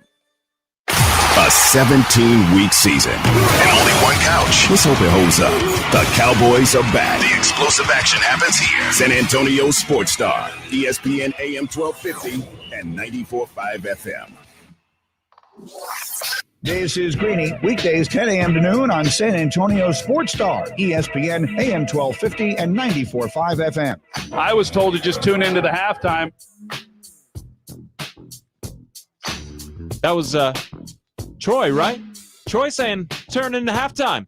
A 17-week season and only one couch. Let's hope it holds up. The Cowboys are back. The explosive action happens here. San Antonio Sports Star, ESPN AM 1250 and 94.5 FM. This is Greeny, weekdays 10 a.m. to noon on San Antonio Sports Star, ESPN AM 1250 and 94.5 FM. I was told to just tune into the halftime. That was Troy, right? Troy saying turn into halftime.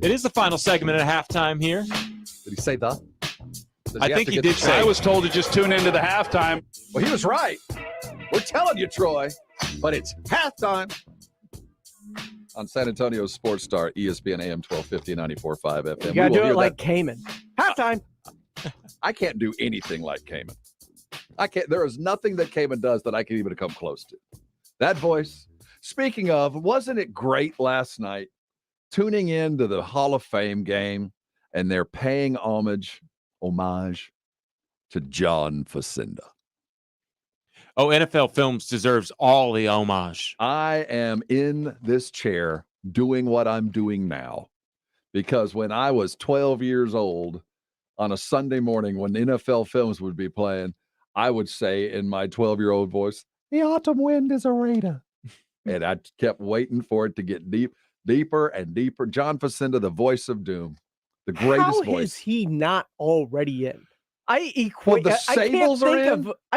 It is the final segment at halftime here. Did he say the? I think he did say. I was told to just tune into the halftime. Well, he was right. We're telling you, Troy, but it's halftime. On San Antonio Sports Star, ESPN AM 1250, 94.5 FM. You gotta do it like Cayman. Halftime. I can't do anything like Cayman. I can't. There is nothing that Cayman does that I can even come close to. That voice. Speaking of, wasn't it great last night tuning in to the Hall of Fame game and they're paying homage to John Facenda? Oh, NFL Films deserves all the homage. I am in this chair doing what I'm doing now because when I was 12 years old on a Sunday morning when NFL Films would be playing, I would say in my 12-year-old voice, "The autumn wind is a raider." And I kept waiting for it to get deeper and deeper. John Facenda, the voice of doom, the greatest voice. How is he not already in? I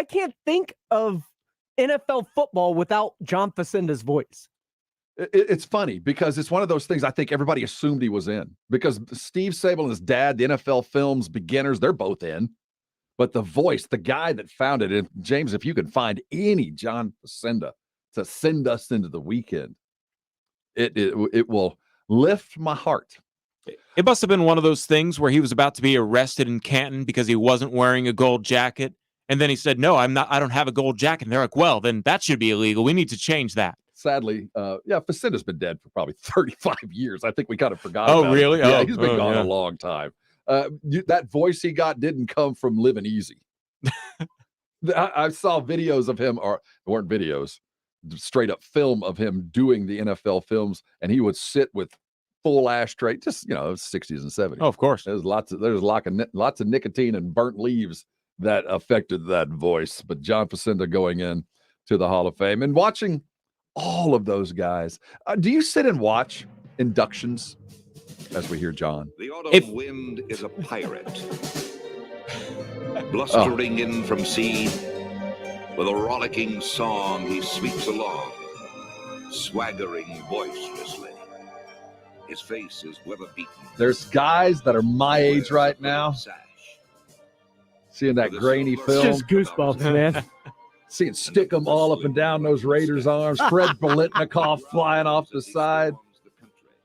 can't think of NFL football without John Facenda's voice. It's funny because it's one of those things I think everybody assumed he was in because Steve Sabol and his dad, the NFL Films beginners, they're both in. But the voice, the guy that founded it, James, if you can find any John Facenda to send us into the weekend, it will lift my heart. It must have been one of those things where he was about to be arrested in Canton because he wasn't wearing a gold jacket. And then he said, "No, I'm not. I don't have a gold jacket." And they're like, "Well, then that should be illegal. We need to change that." Sadly, Facenda's been dead for probably 35 years. I think we kind of forgot about it. Really? Yeah, he's been gone a long time. That voice he got didn't come from living easy. I saw videos of him, or it weren't videos, straight up film of him doing the NFL Films, and he would sit with full ashtray, just 60s and 70s. Oh, of course. There's lots of nicotine and burnt leaves that affected that voice. But John Facenda going in to the Hall of Fame and watching all of those guys. Do you sit and watch inductions as we hear John? The autumn wind is a pirate, blustering in from sea. With a rollicking song, he sweeps along, swaggering boisterously. His face is weather-beaten. There's guys that are my age right now. Seeing that grainy film. It's just goosebumps, man. Seeing stick them all up and down those Raiders' arms. Fred Biletnikoff flying off the side.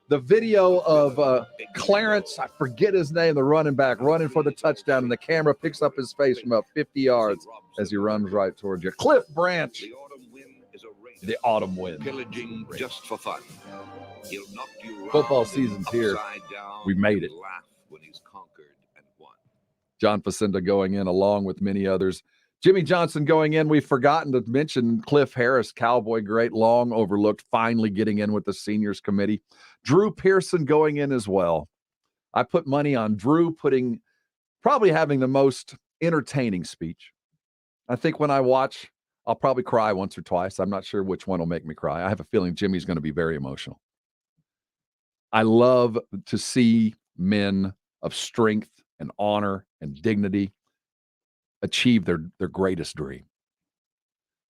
The video of Clarence, I forget his name, the running back, running for the touchdown, and the camera picks up his face from about 50 yards as he runs right towards you. Cliff Branch The autumn wind. Pillaging just for fun. He'll knock you round Football season's here. down. We made it. Laugh when he's conquered and won. John Facenda going in along with many others. Jimmy Johnson going in. We've forgotten to mention Cliff Harris, Cowboy great, long overlooked, finally getting in with the seniors committee. Drew Pearson going in as well. I put money on Drew probably having the most entertaining speech. I think when I watch, I'll probably cry once or twice. I'm not sure which one will make me cry. I have a feeling Jimmy's going to be very emotional. I love to see men of strength and honor and dignity achieve their greatest dream.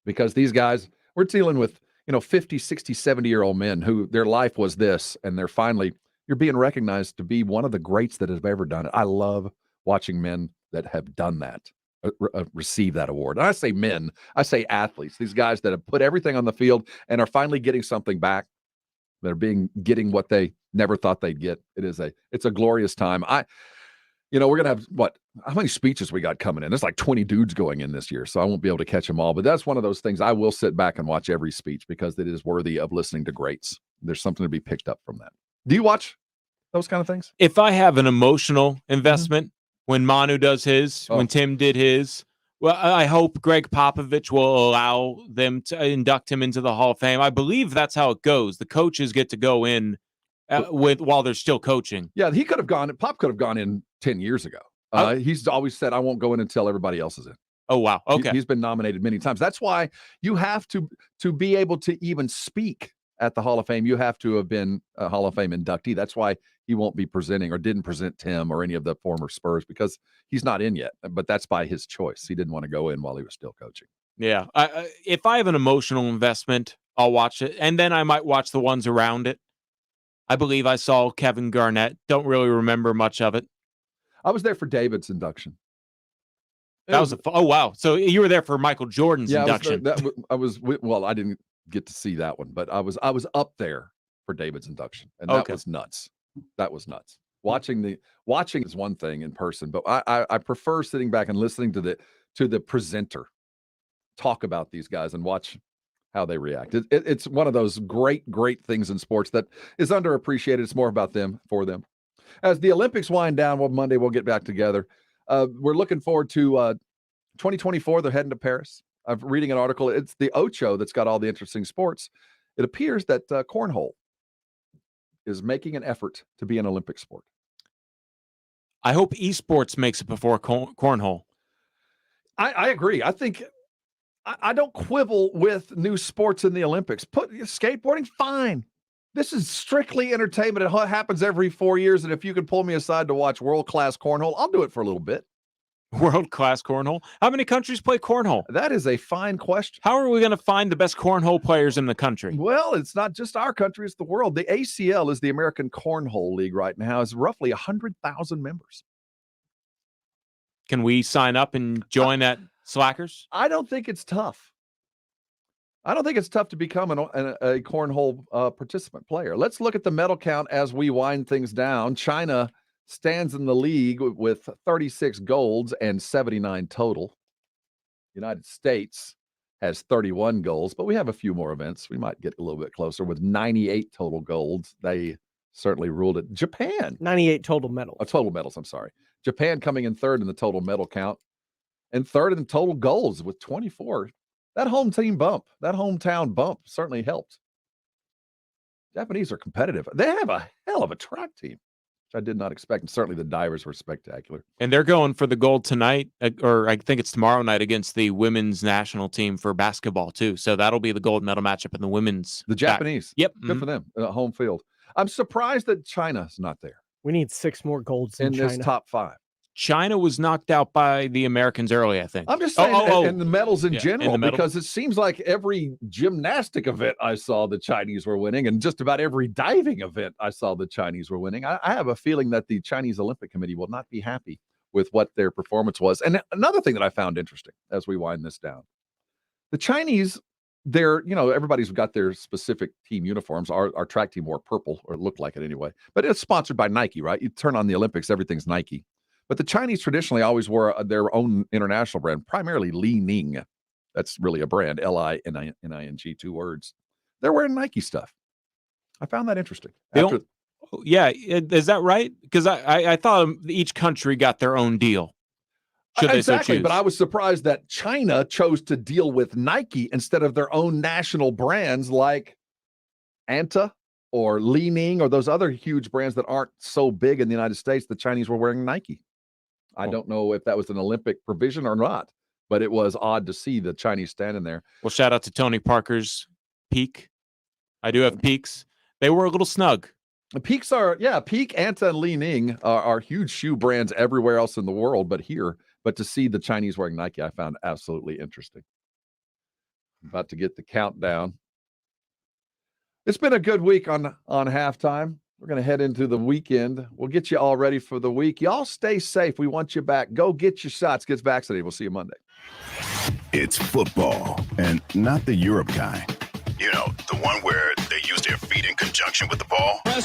Because these guys, we're dealing with, 50, 60, 70-year-old men who their life was this, and you're being recognized to be one of the greats that have ever done it. I love watching men that have done that receive that award. And I say men, I say athletes, these guys that have put everything on the field and are finally getting something back. They're getting what they never thought they'd get. It's a glorious time. We're going to have how many speeches we got coming in? There's like 20 dudes going in this year, so I won't be able to catch them all. But that's one of those things. I will sit back and watch every speech because it is worthy of listening to greats. There's something to be picked up from that. Do you watch those kind of things? If I have an emotional investment, when Manu does his, when Tim did his, well, I hope Greg Popovich will allow them to induct him into the Hall of Fame. I believe that's how it goes. The coaches get to go in while they're still coaching. Yeah, Pop could have gone in 10 years ago. He's always said, I won't go in until everybody else is in. Oh, wow. Okay. He's been nominated many times. That's why you have to be able to even speak at the Hall of Fame. You have to have been a Hall of Fame inductee. That's why he won't be presenting or didn't present Tim or any of the former Spurs because he's not in yet. But that's by his choice. He didn't want to go in while he was still coaching. Yeah. If I have an emotional investment, I'll watch it. And then I might watch the ones around it. I believe I saw Kevin Garnett. Don't really remember much of it. I was there for David's induction. Oh, wow. So you were there for Michael Jordan's induction. I didn't get to see that one, but I was up there for David's induction, and that was nuts. That was nuts. Watching is one thing in person, but I prefer sitting back and listening to the presenter talk about these guys and watch how they react. It's one of those great things in sports that is underappreciated. It's more about them, for them. As the Olympics wind down, Monday we'll get back together. We're looking forward to 2024. They're heading to Paris. I'm reading an article. It's the Ocho that's got all the interesting sports. It appears that cornhole is making an effort to be an Olympic sport. I hope esports makes it before cornhole. I agree. I think I don't quibble with new sports in the Olympics. Put skateboarding, fine. This is strictly entertainment. It happens every 4 years, and if you can pull me aside to watch world-class cornhole, I'll do it for a little bit. World-class cornhole? How many countries play cornhole? That is a fine question. How are we going to find the best cornhole players in the country? Well, it's not just our country, it's the world. The ACL is the American Cornhole League right now. It's roughly 100,000 members. Can we sign up and join at Slackers? I don't think it's tough. I don't think it's tough to become a cornhole participant player. Let's look at the medal count as we wind things down. China stands in the league with 36 golds and 79 total. United States has 31 golds, but we have a few more events. We might get a little bit closer with 98 total golds. They certainly ruled it. Japan. 98 total medals. Total medals, I'm sorry. Japan coming in third in the total medal count and third in total golds with 24. That hometown bump certainly helped. Japanese are competitive. They have a hell of a track team, which I did not expect. And certainly the divers were spectacular. And they're going for the gold tonight, or I think it's tomorrow night against the women's national team for basketball too. So that'll be the gold medal matchup in the women's. The Japanese. Yep. Good for them. Home field. I'm surprised that China's not there. We need 6 more golds in China. This top 5. China was knocked out by the Americans early, I think. I'm just saying, and the medals in general, because it seems like every gymnastic event I saw the Chinese were winning, and just about every diving event I saw the Chinese were winning. I have a feeling that the Chinese Olympic Committee will not be happy with what their performance was. And another thing that I found interesting as we wind this down, the Chinese, everybody's got their specific team uniforms. Our track team wore purple, or it looked like it anyway, but it's sponsored by Nike, right? You turn on the Olympics, everything's Nike. But the Chinese traditionally always wore their own international brand, primarily Li Ning. That's really a brand, Lining, 2 words. They're wearing Nike stuff. I found that interesting. Yeah, is that right? Because I thought each country got their own deal. Should they exactly, so choose. but I was surprised that China chose to deal with Nike instead of their own national brands like Anta or Li-Ning or those other huge brands that aren't so big in the United States. The Chinese were wearing Nike. I don't know if that was an Olympic provision or not, but it was odd to see the Chinese standing there. Well, shout out to Tony Parker's Peak. I do have Peaks. They were a little snug. Peaks are, Peak, Anta, and Li-Ning are huge shoe brands everywhere else in the world, but to see the Chinese wearing Nike, I found absolutely interesting. I'm about to get the countdown. It's been a good week on halftime. We're going to head into the weekend. We'll get you all ready for the week. Y'all stay safe. We want you back. Go get your shots. Get vaccinated. We'll see you Monday. It's football, and not the Europe kind. You know, the one where they use their feet in conjunction with the ball.